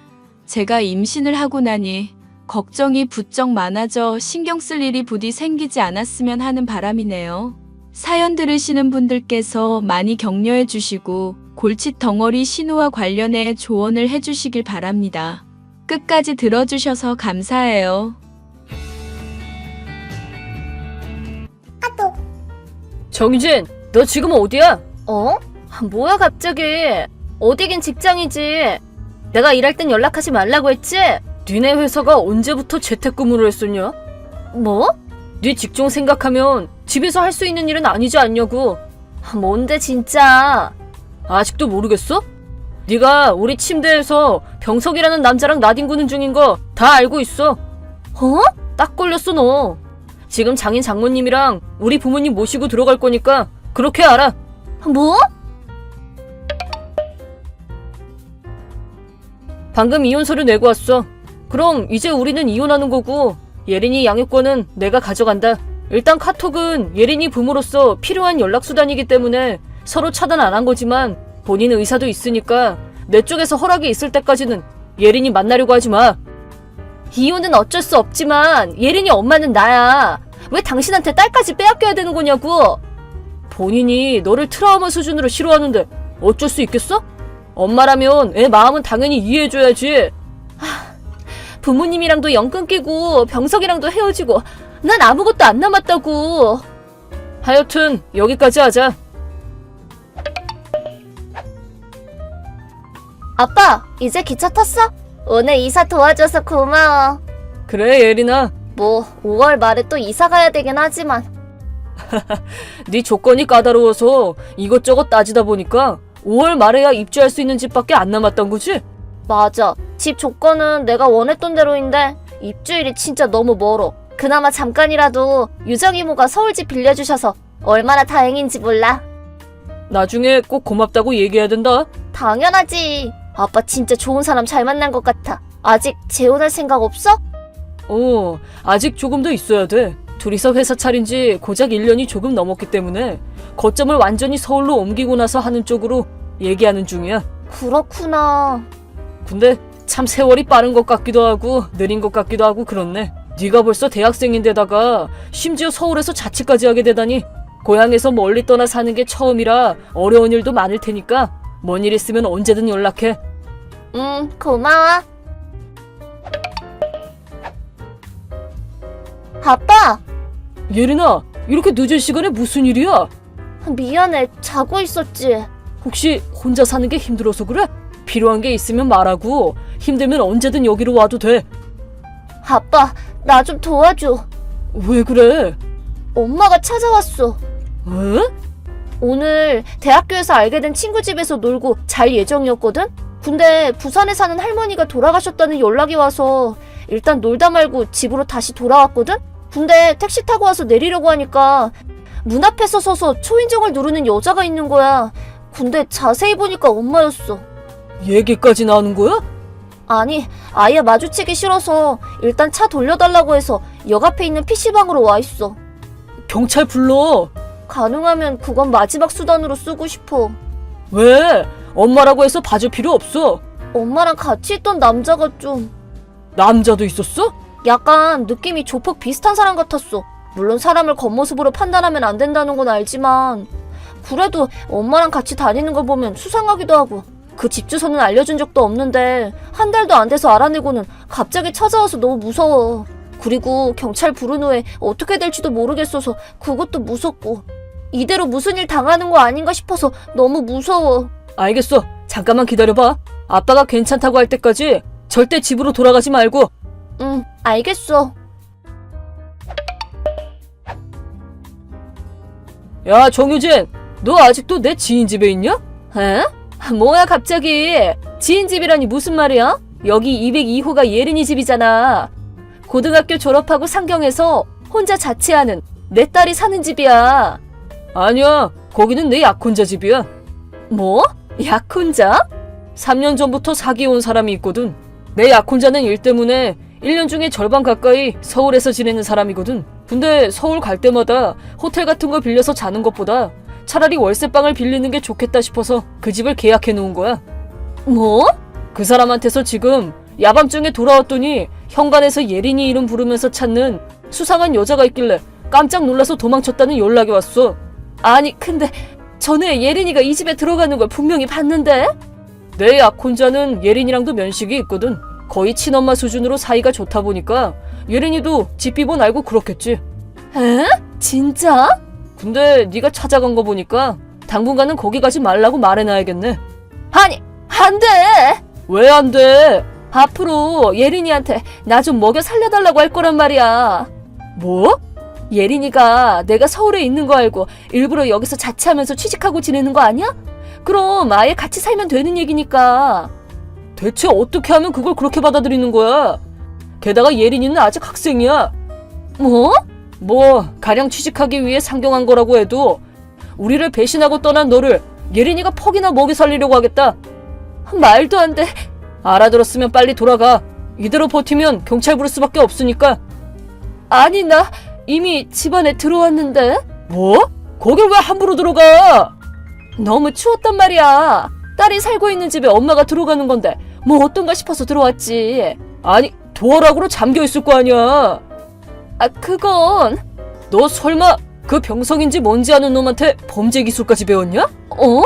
[SPEAKER 2] 제가 임신을 하고 나니 걱정이 부쩍 많아져 신경 쓸 일이 부디 생기지 않았으면 하는 바람이네요. 사연 들으시는 분들께서 많이 격려해 주시고 골칫 덩어리 신우와 관련해 조언을 해 주시길 바랍니다. 끝까지 들어주셔서 감사해요.
[SPEAKER 6] 정유진, 너 지금 어디야?
[SPEAKER 7] 어? 뭐야 갑자기? 어디긴 직장이지. 내가 일할 땐 연락하지 말라고 했지?
[SPEAKER 6] 니네 회사가 언제부터 재택근무를 했었냐?
[SPEAKER 7] 뭐?
[SPEAKER 6] 네 직종 생각하면 집에서 할 수 있는 일은 아니지 않냐고.
[SPEAKER 7] 뭔데 진짜?
[SPEAKER 6] 아직도 모르겠어? 네가 우리 침대에서 병석이라는 남자랑 나뒹구는 중인 거 다 알고 있어.
[SPEAKER 7] 어?
[SPEAKER 6] 딱 걸렸어 너. 지금 장인 장모님이랑 우리 부모님 모시고 들어갈 거니까 그렇게 알아.
[SPEAKER 7] 뭐?
[SPEAKER 6] 방금 이혼서를 내고 왔어. 그럼 이제 우리는 이혼하는 거고 예린이 양육권은 내가 가져간다. 일단 카톡은 예린이 부모로서 필요한 연락수단이기 때문에 서로 차단 안 한 거지만 본인 의사도 있으니까 내 쪽에서 허락이 있을 때까지는 예린이 만나려고 하지 마.
[SPEAKER 7] 이혼은 어쩔 수 없지만 예린이 엄마는 나야. 왜 당신한테 딸까지 빼앗겨야 되는 거냐고.
[SPEAKER 6] 본인이 너를 트라우마 수준으로 싫어하는데 어쩔 수 있겠어? 엄마라면 애 마음은 당연히 이해해줘야지.
[SPEAKER 7] 부모님이랑도 연 끊기고 병석이랑도 헤어지고 난 아무것도 안 남았다고.
[SPEAKER 6] 하여튼 여기까지 하자.
[SPEAKER 7] 아빠, 이제 기차 탔어? 오늘 이사 도와줘서 고마워.
[SPEAKER 6] 그래 예린아.
[SPEAKER 7] 뭐 5월 말에 또 이사 가야 되긴 하지만.
[SPEAKER 6] 네 조건이 까다로워서 이것저것 따지다 보니까 5월 말에야 입주할 수 있는 집밖에 안 남았던 거지?
[SPEAKER 7] 맞아. 집 조건은 내가 원했던 대로인데 입주일이 진짜 너무 멀어. 그나마 잠깐이라도 유정이모가 서울집 빌려주셔서 얼마나 다행인지 몰라.
[SPEAKER 6] 나중에 꼭 고맙다고 얘기해야 된다.
[SPEAKER 7] 당연하지. 아빠 진짜 좋은 사람 잘 만난 것 같아. 아직 재혼할 생각 없어?
[SPEAKER 6] 아직 조금 더 있어야 돼. 둘이서 회사 차린 지 고작 1년이 조금 넘었기 때문에 거점을 완전히 서울로 옮기고 나서 하는 쪽으로 얘기하는 중이야.
[SPEAKER 7] 그렇구나.
[SPEAKER 6] 근데 참 세월이 빠른 것 같기도 하고 느린 것 같기도 하고 그렇네. 네가 벌써 대학생인데다가 심지어 서울에서 자취까지 하게 되다니. 고향에서 멀리 떠나 사는 게 처음이라 어려운 일도 많을 테니까 뭔 일 있으면 언제든 연락해.
[SPEAKER 7] 고마워. 아빠!
[SPEAKER 6] 예린아, 이렇게 늦은 시간에 무슨 일이야?
[SPEAKER 7] 미안해. 자고 있었지.
[SPEAKER 6] 혹시 혼자 사는 게 힘들어서 그래? 필요한 게 있으면 말하고 힘들면 언제든 여기로 와도 돼.
[SPEAKER 7] 아빠, 나 좀 도와줘.
[SPEAKER 6] 왜 그래?
[SPEAKER 7] 엄마가 찾아왔어.
[SPEAKER 6] 응?
[SPEAKER 7] 오늘 대학교에서 알게 된 친구 집에서 놀고 잘 예정이었거든? 근데 부산에 사는 할머니가 돌아가셨다는 연락이 와서 일단 놀다 말고 집으로 다시 돌아왔거든? 근데 택시 타고 와서 내리려고 하니까 문 앞에서 서서 초인종을 누르는 여자가 있는 거야. 근데 자세히 보니까 엄마였어.
[SPEAKER 6] 얘기까지 나오는 거야?
[SPEAKER 7] 아니, 아예 마주치기 싫어서 일단 차 돌려달라고 해서 역 앞에 있는 PC방으로 와 있어.
[SPEAKER 6] 경찰 불러.
[SPEAKER 7] 가능하면 그건 마지막 수단으로 쓰고 싶어.
[SPEAKER 6] 왜? 엄마라고 해서 봐줄 필요 없어.
[SPEAKER 7] 엄마랑 같이 있던 남자가 좀
[SPEAKER 6] 남자도 있었어?
[SPEAKER 7] 약간 느낌이 조폭 비슷한 사람 같았어. 물론 사람을 겉모습으로 판단하면 안 된다는 건 알지만 그래도 엄마랑 같이 다니는 걸 보면 수상하기도 하고. 그 집 주소는 알려준 적도 없는데 한 달도 안 돼서 알아내고는 갑자기 찾아와서 너무 무서워. 그리고 경찰 부른 후에 어떻게 될지도 모르겠어서 그것도 무섭고. 이대로 무슨 일 당하는 거 아닌가 싶어서 너무 무서워.
[SPEAKER 6] 알겠어. 잠깐만 기다려봐. 아빠가 괜찮다고 할 때까지 절대 집으로 돌아가지 말고.
[SPEAKER 7] 응, 알겠어.
[SPEAKER 6] 야, 정유진. 너 아직도 내 지인 집에 있냐?
[SPEAKER 7] 에? 뭐야 갑자기. 지인 집이라니 무슨 말이야? 여기 202호가 예린이 집이잖아. 고등학교 졸업하고 상경해서 혼자 자취하는 내 딸이 사는 집이야.
[SPEAKER 6] 아니야. 거기는 내 약혼자 집이야.
[SPEAKER 7] 뭐? 약혼자?
[SPEAKER 6] 3년 전부터 사귀어온 사람이 있거든. 내 약혼자는 일 때문에 1년 중에 절반 가까이 서울에서 지내는 사람이거든. 근데 서울 갈 때마다 호텔 같은 걸 빌려서 자는 것보다 차라리 월세방을 빌리는 게 좋겠다 싶어서 그 집을 계약해 놓은 거야.
[SPEAKER 7] 뭐?
[SPEAKER 6] 그 사람한테서 지금 야밤중에 돌아왔더니 현관에서 예린이 이름 부르면서 찾는 수상한 여자가 있길래 깜짝 놀라서 도망쳤다는 연락이 왔어.
[SPEAKER 7] 아니 근데 전에 예린이가 이 집에 들어가는 걸 분명히 봤는데?
[SPEAKER 6] 내 약혼자는 예린이랑도 면식이 있거든. 거의 친엄마 수준으로 사이가 좋다 보니까 예린이도 집 비번 알고 그렇겠지.
[SPEAKER 7] 에? 진짜?
[SPEAKER 6] 근데 네가 찾아간 거 보니까 당분간은 거기 가지 말라고 말해놔야겠네.
[SPEAKER 7] 아니 안 돼.
[SPEAKER 6] 왜 안 돼?
[SPEAKER 7] 앞으로 예린이한테 나 좀 먹여 살려달라고 할 거란 말이야.
[SPEAKER 6] 뭐?
[SPEAKER 7] 예린이가 내가 서울에 있는 거 알고 일부러 여기서 자취하면서 취직하고 지내는 거 아니야? 그럼 아예 같이 살면 되는 얘기니까.
[SPEAKER 6] 대체 어떻게 하면 그걸 그렇게 받아들이는 거야? 게다가 예린이는 아직 학생이야.
[SPEAKER 7] 뭐?
[SPEAKER 6] 가령 취직하기 위해 상경한 거라고 해도 우리를 배신하고 떠난 너를 예린이가 퍽이나 먹여 살리려고 하겠다.
[SPEAKER 7] 말도 안 돼.
[SPEAKER 6] 알아들었으면 빨리 돌아가. 이대로 버티면 경찰 부를 수밖에 없으니까.
[SPEAKER 7] 아니, 나 이미 집 안에 들어왔는데?
[SPEAKER 6] 뭐? 거길 왜 함부로 들어가?
[SPEAKER 7] 너무 추웠단 말이야. 딸이 살고 있는 집에 엄마가 들어가는 건데 뭐 어떤가 싶어서 들어왔지.
[SPEAKER 6] 아니, 도어락으로 잠겨있을 거 아니야.
[SPEAKER 7] 아, 그건...
[SPEAKER 6] 너 설마 그 병성인지 뭔지 아는 놈한테 범죄 기술까지 배웠냐?
[SPEAKER 7] 어?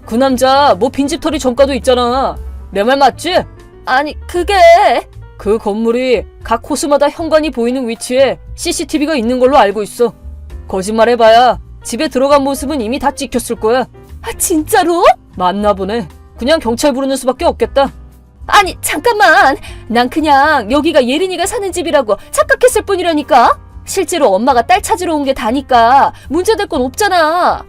[SPEAKER 6] 그 남자 뭐 빈집털이 전과도 있잖아. 내 말 맞지?
[SPEAKER 7] 아니, 그게...
[SPEAKER 6] 그 건물이 각 호수마다 현관이 보이는 위치에 CCTV가 있는 걸로 알고 있어. 거짓말해봐야 집에 들어간 모습은 이미 다 찍혔을 거야.
[SPEAKER 7] 아, 진짜로?
[SPEAKER 6] 맞나 보네. 그냥 경찰 부르는 수밖에 없겠다.
[SPEAKER 7] 아니, 잠깐만. 난 그냥 여기가 예린이가 사는 집이라고 착각했을 뿐이라니까. 실제로 엄마가 딸 찾으러 온 게 다니까 문제될 건 없잖아.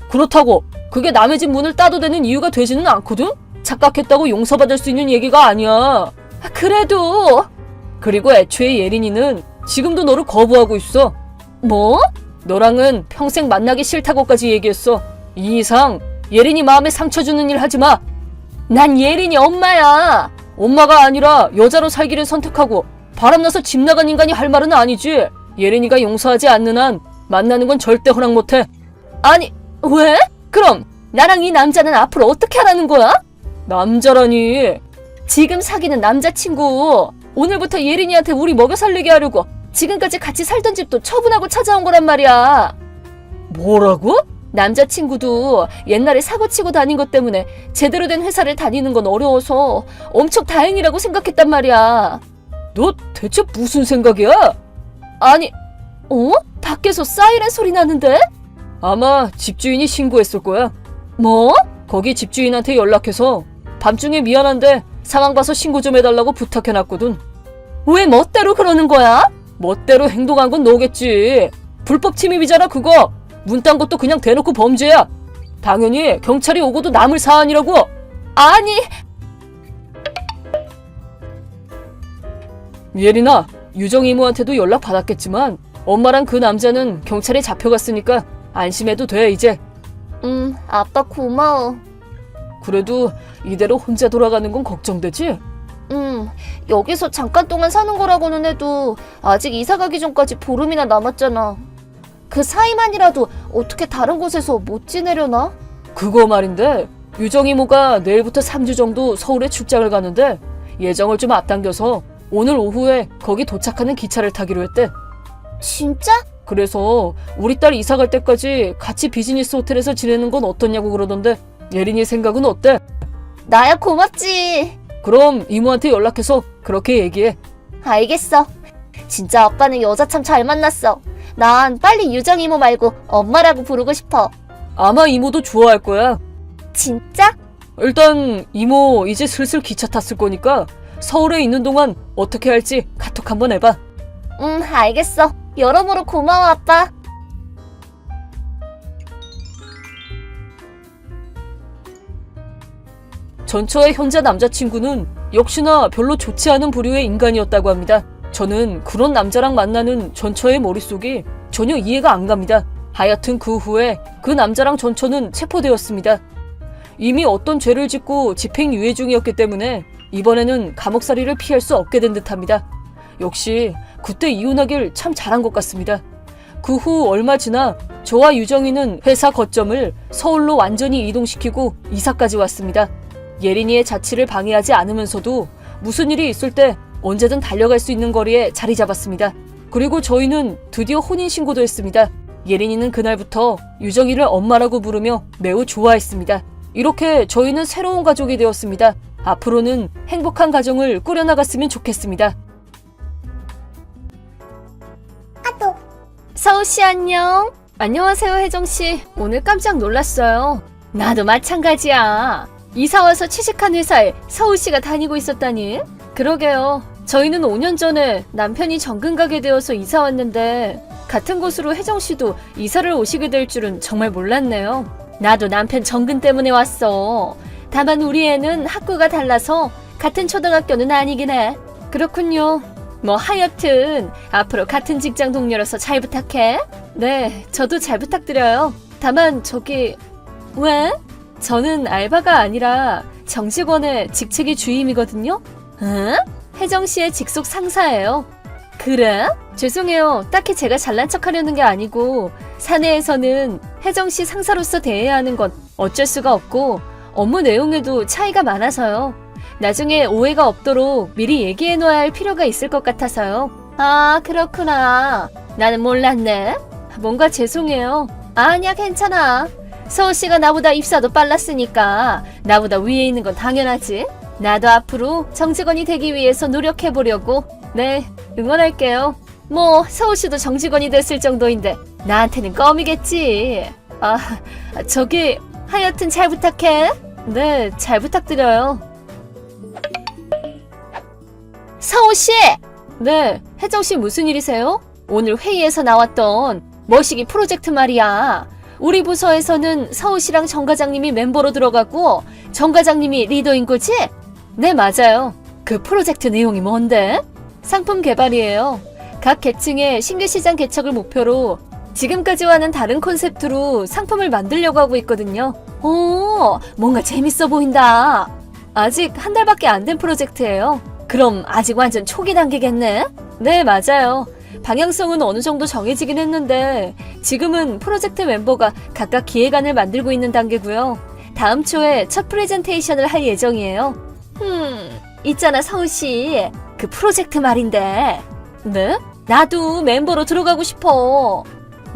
[SPEAKER 6] 그렇다고 그게 남의 집 문을 따도 되는 이유가 되지는 않거든? 착각했다고 용서받을 수 있는 얘기가 아니야.
[SPEAKER 7] 아, 그래도...
[SPEAKER 6] 그리고 애초에 예린이는 지금도 너를 거부하고 있어.
[SPEAKER 7] 뭐?
[SPEAKER 6] 너랑은 평생 만나기 싫다고까지 얘기했어. 이 이상 예린이 마음에 상처 주는 일 하지 마.
[SPEAKER 7] 난 예린이 엄마야.
[SPEAKER 6] 엄마가 아니라 여자로 살기를 선택하고 바람나서 집 나간 인간이 할 말은 아니지. 예린이가 용서하지 않는 한 만나는 건 절대 허락 못해.
[SPEAKER 7] 아니, 왜? 그럼 나랑 이 남자는 앞으로 어떻게 하라는 거야?
[SPEAKER 6] 남자라니.
[SPEAKER 7] 지금 사귀는 남자친구. 오늘부터 예린이한테 우리 먹여 살리게 하려고 지금까지 같이 살던 집도 처분하고 찾아온 거란 말이야.
[SPEAKER 6] 뭐라고?
[SPEAKER 7] 남자친구도 옛날에 사고치고 다닌 것 때문에 제대로 된 회사를 다니는 건 어려워서 엄청 다행이라고 생각했단 말이야.
[SPEAKER 6] 너 대체 무슨 생각이야?
[SPEAKER 7] 아니, 밖에서 사이렌 소리 나는데?
[SPEAKER 6] 아마 집주인이 신고했을 거야.
[SPEAKER 7] 뭐?
[SPEAKER 6] 거기 집주인한테 연락해서 밤중에 미안한데 상황 봐서 신고 좀 해달라고 부탁해놨거든.
[SPEAKER 7] 왜 멋대로 그러는 거야?
[SPEAKER 6] 멋대로 행동한 건 너겠지. 불법 침입이잖아 그거. 문 딴 것도 그냥 대놓고 범죄야. 당연히 경찰이 오고도 남을 사안이라고.
[SPEAKER 7] 아니,
[SPEAKER 6] 예린아, 유정 이모한테도 연락 받았겠지만 엄마랑 그 남자는 경찰에 잡혀갔으니까 안심해도 돼 이제.
[SPEAKER 7] 아빠 고마워.
[SPEAKER 6] 그래도 이대로 혼자 돌아가는 건 걱정되지?
[SPEAKER 7] 여기서 잠깐 동안 사는 거라고는 해도 아직 이사 가기 전까지 보름이나 남았잖아. 그 사이만이라도 어떻게 다른 곳에서 못 지내려나?
[SPEAKER 6] 그거 말인데 유정 이모가 내일부터 3주 정도 서울에 출장을 가는데 예정을 좀 앞당겨서 오늘 오후에 거기 도착하는 기차를 타기로 했대.
[SPEAKER 7] 진짜?
[SPEAKER 6] 그래서 우리 딸 이사 갈 때까지 같이 비즈니스 호텔에서 지내는 건 어떠냐고 그러던데 예린이 생각은 어때?
[SPEAKER 7] 나야 고맙지.
[SPEAKER 6] 그럼 이모한테 연락해서 그렇게 얘기해.
[SPEAKER 7] 알겠어. 진짜 아빠는 여자 참 잘 만났어. 난 빨리 유정 이모 말고 엄마라고 부르고 싶어.
[SPEAKER 6] 아마 이모도 좋아할 거야.
[SPEAKER 7] 진짜?
[SPEAKER 6] 일단 이모 이제 슬슬 기차 탔을 거니까 서울에 있는 동안 어떻게 할지 카톡 한번 해봐.
[SPEAKER 7] 알겠어. 여러모로 고마워, 아빠.
[SPEAKER 6] 전처의 현자 남자친구는 역시나 별로 좋지 않은 부류의 인간이었다고 합니다. 저는 그런 남자랑 만나는 전처의 머릿속이 전혀 이해가 안 갑니다. 하여튼 그 후에 그 남자랑 전처는 체포되었습니다. 이미 어떤 죄를 짓고 집행유예 중이었기 때문에 이번에는 감옥살이를 피할 수 없게 된 듯합니다. 역시 그때 이혼하길 참 잘한 것 같습니다. 그 후 얼마 지나 저와 유정이는 회사 거점을 서울로 완전히 이동시키고 이사까지 왔습니다. 예린이의 자취를 방해하지 않으면서도 무슨 일이 있을 때 언제든 달려갈 수 있는 거리에 자리 잡았습니다. 그리고 저희는 드디어 혼인신고도 했습니다. 예린이는 그날부터 유정이를 엄마라고 부르며 매우 좋아했습니다. 이렇게 저희는 새로운 가족이 되었습니다. 앞으로는 행복한 가정을 꾸려나갔으면 좋겠습니다.
[SPEAKER 7] 서우씨 안녕. 안녕하세요, 혜정씨. 오늘 깜짝 놀랐어요. 나도 마찬가지야. 이사와서 취직한 회사에 서우씨가 다니고 있었다니. 그러게요. 저희는 5년 전에 남편이 정근 가게 되어서 이사 왔는데 같은 곳으로 혜정씨도 이사를 오시게 될 줄은 정말 몰랐네요. 나도 남편 정근 때문에 왔어. 다만 우리 애는 학교가 달라서 같은 초등학교는 아니긴 해. 그렇군요. 뭐 하여튼 앞으로 같은 직장 동료로서 잘 부탁해. 네, 저도 잘 부탁드려요. 다만 저기... 왜? 저는 알바가 아니라
[SPEAKER 6] 정직원의 직책이 주임이거든요. 응? 혜정 씨의 직속 상사예요. 그래? 죄송해요. 딱히 제가 잘난 척 하려는 게 아니고 사내에서는 혜정 씨 상사로서 대해야 하는 건 어쩔 수가 없고 업무 내용에도 차이가 많아서요. 나중에 오해가 없도록 미리 얘기해 놓아야 할 필요가 있을 것 같아서요. 아, 그렇구나. 나는 몰랐네. 뭔가 죄송해요. 아니야, 괜찮아. 서우 씨가 나보다 입사도 빨랐으니까 나보다 위에 있는 건 당연하지. 나도 앞으로 정직원이 되기 위해서 노력해 보려고. 네, 응원할게요. 뭐 서우 씨도 정직원이 됐을 정도인데 나한테는 껌이겠지. 아, 저기 하여튼 잘 부탁해. 네, 잘 부탁드려요. 서우 씨! 네, 혜정 씨 무슨 일이세요? 오늘 회의에서 나왔던 머시기 프로젝트 말이야. 우리 부서에서는 서우 씨랑 정 과장님이 멤버로 들어가고 정 과장님이 리더인 거지? 네, 맞아요. 그 프로젝트 내용이 뭔데? 상품 개발이에요. 각 계층의 신규 시장 개척을 목표로 지금까지와는 다른 콘셉트로 상품을 만들려고 하고 있거든요. 오, 뭔가 재밌어 보인다. 아직 한 달밖에 안 된 프로젝트예요. 그럼 아직 완전 초기 단계겠네? 네, 맞아요. 방향성은 어느 정도 정해지긴 했는데 지금은 프로젝트 멤버가 각각 기획안을 만들고 있는 단계고요. 다음 초에 첫 프레젠테이션을 할 예정이에요. 있잖아, 서우 씨. 그 프로젝트 말인데. 네? 나도 멤버로 들어가고 싶어.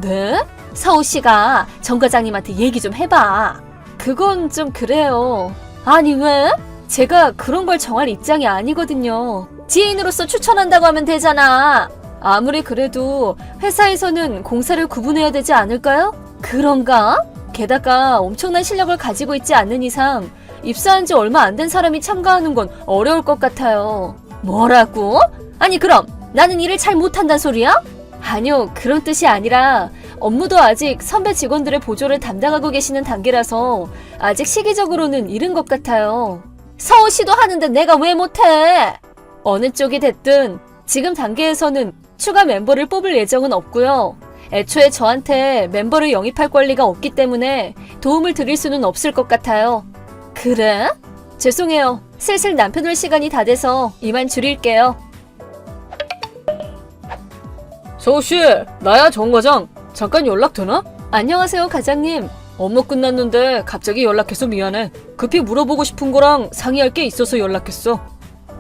[SPEAKER 6] 네? 서우 씨가 정 과장님한테 얘기 좀 해봐. 그건 좀 그래요. 아니, 왜? 제가 그런 걸 정할 입장이 아니거든요. 지인으로서 추천한다고 하면 되잖아. 아무리 그래도 회사에서는 공사를 구분해야 되지 않을까요? 그런가? 게다가 엄청난 실력을 가지고 있지 않는 이상 입사한 지 얼마 안 된 사람이 참가하는 건 어려울 것 같아요. 뭐라고? 아니, 그럼 나는 일을 잘 못한단 소리야? 아니요, 그런 뜻이 아니라 업무도 아직 선배 직원들의 보조를 담당하고 계시는 단계라서 아직 시기적으로는 이른 것 같아요. 서우 씨도 하는데 내가 왜 못해? 어느 쪽이 됐든 지금 단계에서는 추가 멤버를 뽑을 예정은 없고요. 애초에 저한테 멤버를 영입할 권리가 없기 때문에 도움을 드릴 수는 없을 것 같아요. 그래? 죄송해요. 슬슬 남편 올 시간이 다 돼서 이만 줄일게요. 서우씨, 나야 정 과장. 잠깐 연락 되나? 안녕하세요, 과장님. 업무 끝났는데 갑자기 연락해서 미안해. 급히 물어보고 싶은 거랑 상의할 게 있어서 연락했어.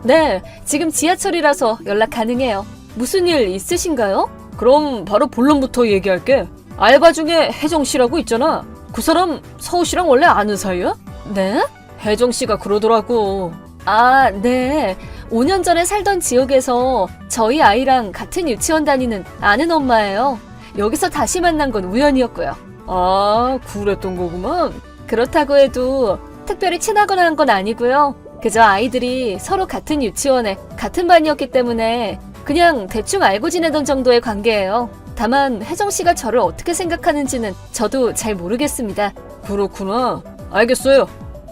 [SPEAKER 6] 네, 지금 지하철이라서 연락 가능해요. 무슨 일 있으신가요? 그럼 바로 본론부터 얘기할게. 알바 중에 혜정 씨라고 있잖아. 그 사람 서우 씨랑 원래 아는 사이야? 네? 혜정 씨가 그러더라고. 아, 네. 5년 전에 살던 지역에서 저희 아이랑 같은 유치원 다니는 아는 엄마예요. 여기서 다시 만난 건 우연이었고요. 아, 그랬던 거구만. 그렇다고 해도 특별히 친하거나 한 건 아니고요. 그저 아이들이 서로 같은 유치원에 같은 반이었기 때문에 그냥 대충 알고 지내던 정도의 관계예요. 다만 혜정 씨가 저를 어떻게 생각하는지는 저도 잘 모르겠습니다. 그렇구나. 알겠어요.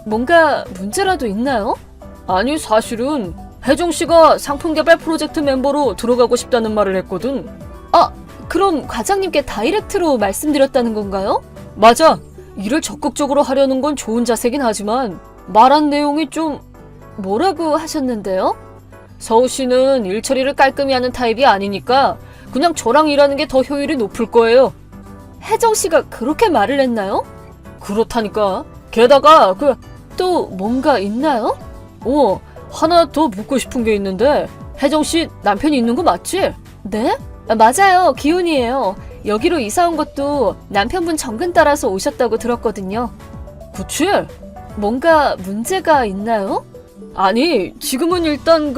[SPEAKER 6] 뭔가 문제라도 있나요? 아니, 사실은 혜정 씨가 상품 개발 프로젝트 멤버로 들어가고 싶다는 말을 했거든. 아, 그럼 과장님께 다이렉트로 말씀드렸다는 건가요? 맞아. 일을 적극적으로 하려는 건 좋은 자세긴 하지만 말한 내용이 좀 뭐라고 하셨는데요? 서우 씨는 일 처리를 깔끔히 하는 타입이 아니니까 그냥 저랑 일하는 게 더 효율이 높을 거예요. 혜정 씨가 그렇게 말을 했나요? 그렇다니까. 게다가 또 뭔가 있나요? 하나 더 묻고 싶은 게 있는데 혜정 씨 남편이 있는 거 맞지? 네? 맞아요. 기훈이에요. 여기로 이사 온 것도 남편분 정근 따라서 오셨다고 들었거든요. 그치? 뭔가 문제가 있나요? 아니, 지금은 일단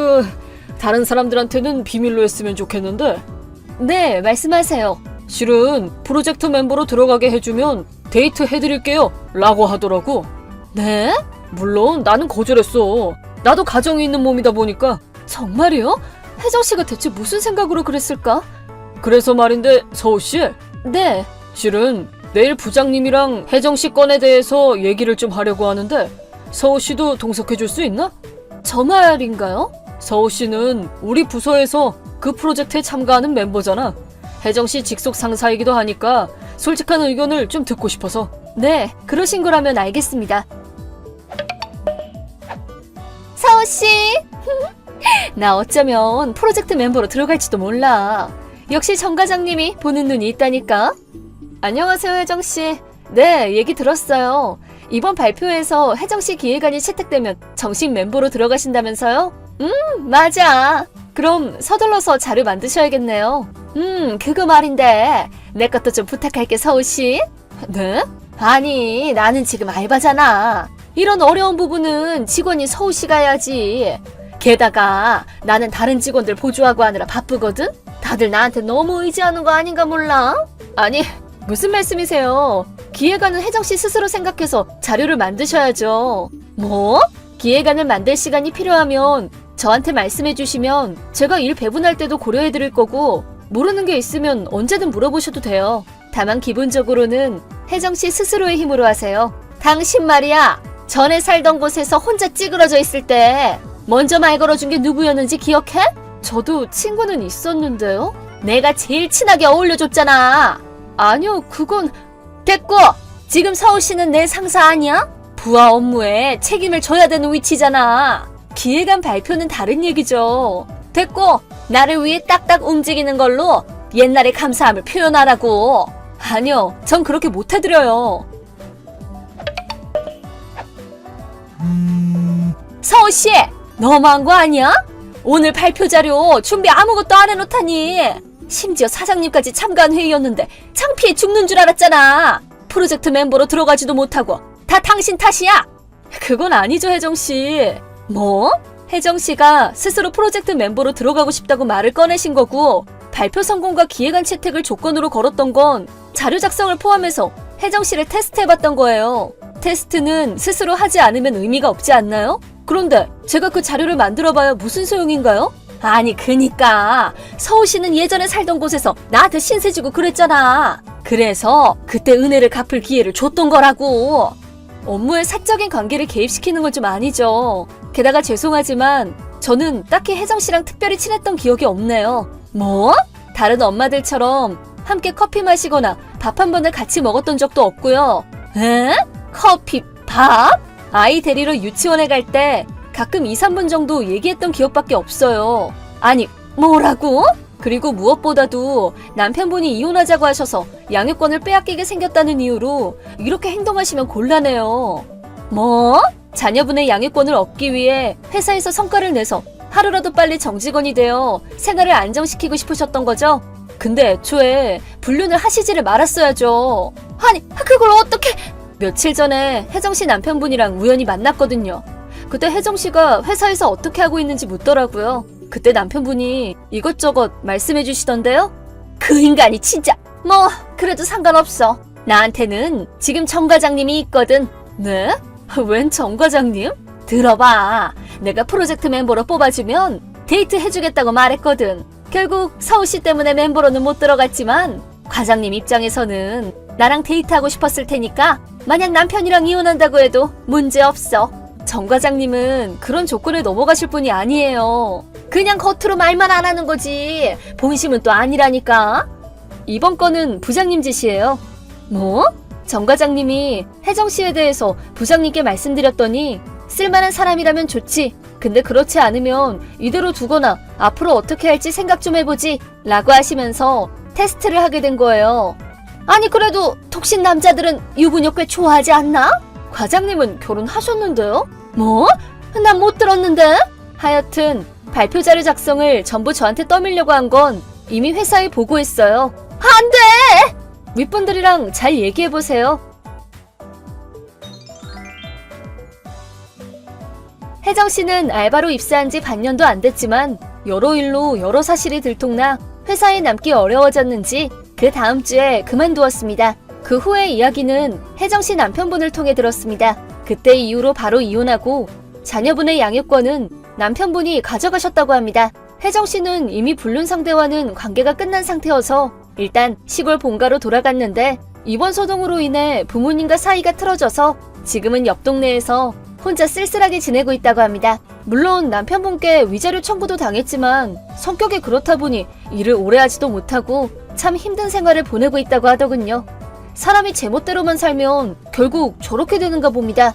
[SPEAKER 6] 다른 사람들한테는 비밀로 했으면 좋겠는데. 네, 말씀하세요. 실은 프로젝트 member로 들어가게 해주면 데이트 해드릴게요 라고 하더라고. 네? 물론 나는 거절했어. 나도 가정이 있는 몸이다 보니까. 정말이요? 혜정씨가 대체 무슨 생각으로 그랬을까? 그래서 말인데 서우씨. 네. 실은 내일 부장님이랑 혜정씨 건에 대해서 얘기를 좀 하려고 하는데 서우씨도 동석해줄 수 있나? 저 말인가요? 서우씨는 우리 부서에서 그 프로젝트에 참가하는 멤버잖아. 혜정씨 직속 상사이기도 하니까 솔직한 의견을 좀 듣고 싶어서. 네, 그러신 거라면 알겠습니다.
[SPEAKER 7] 서우씨. 나 어쩌면 프로젝트 멤버로 들어갈지도 몰라. 역시 정 과장님이 보는 눈이 있다니까. 안녕하세요, 혜정씨. 네, 얘기 들었어요. 이번 발표에서 혜정씨 기획안이 채택되면 정식 멤버로 들어가신다면서요? 맞아. 그럼 서둘러서 자료 만드셔야겠네요. 그거 말인데 내 것도 좀 부탁할게, 서우씨. 네? 아니, 나는 지금 알바잖아. 이런 어려운 부분은 직원이 서우씨가 해야지. 게다가 나는 다른 직원들 보조하고 하느라 바쁘거든? 다들 나한테 너무 의지하는 거 아닌가 몰라? 아니, 무슨 말씀이세요? 기획안은 혜정씨 스스로 생각해서 자료를 만드셔야죠. 뭐? 기획안을 만들 시간이 필요하면 저한테 말씀해 주시면 제가 일 배분할 때도 고려해 드릴 거고, 모르는 게 있으면 언제든 물어보셔도 돼요. 다만 기본적으로는 혜정씨 스스로의 힘으로 하세요. 당신 말이야, 전에 살던 곳에서 혼자 찌그러져 있을 때 먼저 말 걸어준 게 누구였는지 기억해? 저도 친구는 있었는데요. 내가 제일 친하게 어울려줬잖아. 아니요, 그건 됐고. 지금 서우씨는 내 상사 아니야? 부하 업무에 책임을 져야 되는 위치잖아. 기획안 발표는 다른 얘기죠. 됐고, 나를 위해 딱딱 움직이는 걸로 옛날의 감사함을 표현하라고. 아니요, 전 그렇게 못 해드려요. 서우씨, 너무한 거 아니야? 오늘 발표 자료 준비 아무것도 안 해놓다니. 심지어 사장님까지 참가한 회의였는데 창피해 죽는 줄 알았잖아. 프로젝트 멤버로 들어가지도 못하고 다 당신 탓이야. 그건 아니죠, 혜정씨. 뭐? 혜정씨가 스스로 프로젝트 멤버로 들어가고 싶다고 말을 꺼내신 거고, 발표 성공과 기획안 채택을 조건으로 걸었던 건 자료 작성을 포함해서 혜정씨를 테스트해봤던 거예요. 테스트는 스스로 하지 않으면 의미가 없지 않나요? 그런데 제가 그 자료를 만들어봐야 무슨 소용인가요? 아니, 그니까 서우씨는 예전에 살던 곳에서 나한테 신세 지고 그랬잖아. 그래서 그때 은혜를 갚을 기회를 줬던 거라고. 업무에 사적인 관계를 개입시키는 건 좀 아니죠. 게다가 죄송하지만 저는 딱히 혜정씨랑 특별히 친했던 기억이 없네요. 뭐? 다른 엄마들처럼 함께 커피 마시거나 밥 한 번을 같이 먹었던 적도 없고요. 에? 커피, 밥? 아이 데리러 유치원에 갈 때 가끔 2, 3분 정도 얘기했던 기억밖에 없어요. 아니, 뭐라고? 그리고 무엇보다도 남편분이 이혼하자고 하셔서 양육권을 빼앗기게 생겼다는 이유로 이렇게 행동하시면 곤란해요. 뭐? 자녀분의 양육권을 얻기 위해 회사에서 성과를 내서 하루라도 빨리 정직원이 되어 생활을 안정시키고 싶으셨던 거죠? 근데 애초에 불륜을 하시지를 말았어야죠. 아니, 그걸 어떻게... 며칠 전에 혜정씨 남편분이랑 우연히 만났거든요. 그때 혜정씨가 회사에서 어떻게 하고 있는지 묻더라고요. 그때 남편분이 이것저것 말씀해 주시던데요. 그 인간이 진짜... 뭐 그래도 상관없어. 나한테는 지금 정 과장님이 있거든. 네? 웬 정 과장님? 들어봐. 내가 프로젝트 멤버로 뽑아주면 데이트 해주겠다고 말했거든. 결국 서우씨 때문에 멤버로는 못 들어갔지만 과장님 입장에서는 나랑 데이트하고 싶었을 테니까 만약 남편이랑 이혼한다고 해도 문제없어. 정 과장님은 그런 조건을 넘어가실 분이 아니에요. 그냥 겉으로 말만 안 하는 거지 본심은 또 아니라니까. 이번 건은 부장님 짓이에요. 뭐? 정 과장님이 혜정씨에 대해서 부장님께 말씀드렸더니 쓸만한 사람이라면 좋지, 근데 그렇지 않으면 이대로 두거나 앞으로 어떻게 할지 생각 좀 해보지 라고 하시면서 테스트를 하게 된 거예요. 아니, 그래도 독신 남자들은 유부녀 꽤 좋아하지 않나? 과장님은 결혼하셨는데요? 뭐? 난 못 들었는데? 하여튼 발표 자료 작성을 전부 저한테 떠밀려고 한 건 이미 회사에 보고했어요. 안 돼! 윗분들이랑 잘 얘기해보세요. 혜정씨는 알바로 입사한 지 반년도 안 됐지만 여러 일로 여러 사실이 들통나 회사에 남기 어려워졌는지 그 다음 주에 그만두었습니다. 그 후의 이야기는 혜정씨 남편분을 통해 들었습니다. 그때 이후로 바로 이혼하고 자녀분의 양육권은 남편분이 가져가셨다고 합니다. 혜정씨는 이미 불륜 상대와는 관계가 끝난 상태여서 일단 시골 본가로 돌아갔는데 이번 소동으로 인해 부모님과 사이가 틀어져서 지금은 옆 동네에서 혼자 쓸쓸하게 지내고 있다고 합니다. 물론 남편분께 위자료 청구도 당했지만 성격이 그렇다 보니 일을 오래 하지도 못하고 참 힘든 생활을 보내고 있다고 하더군요. 사람이 제멋대로만 살면 결국 저렇게 되는가 봅니다.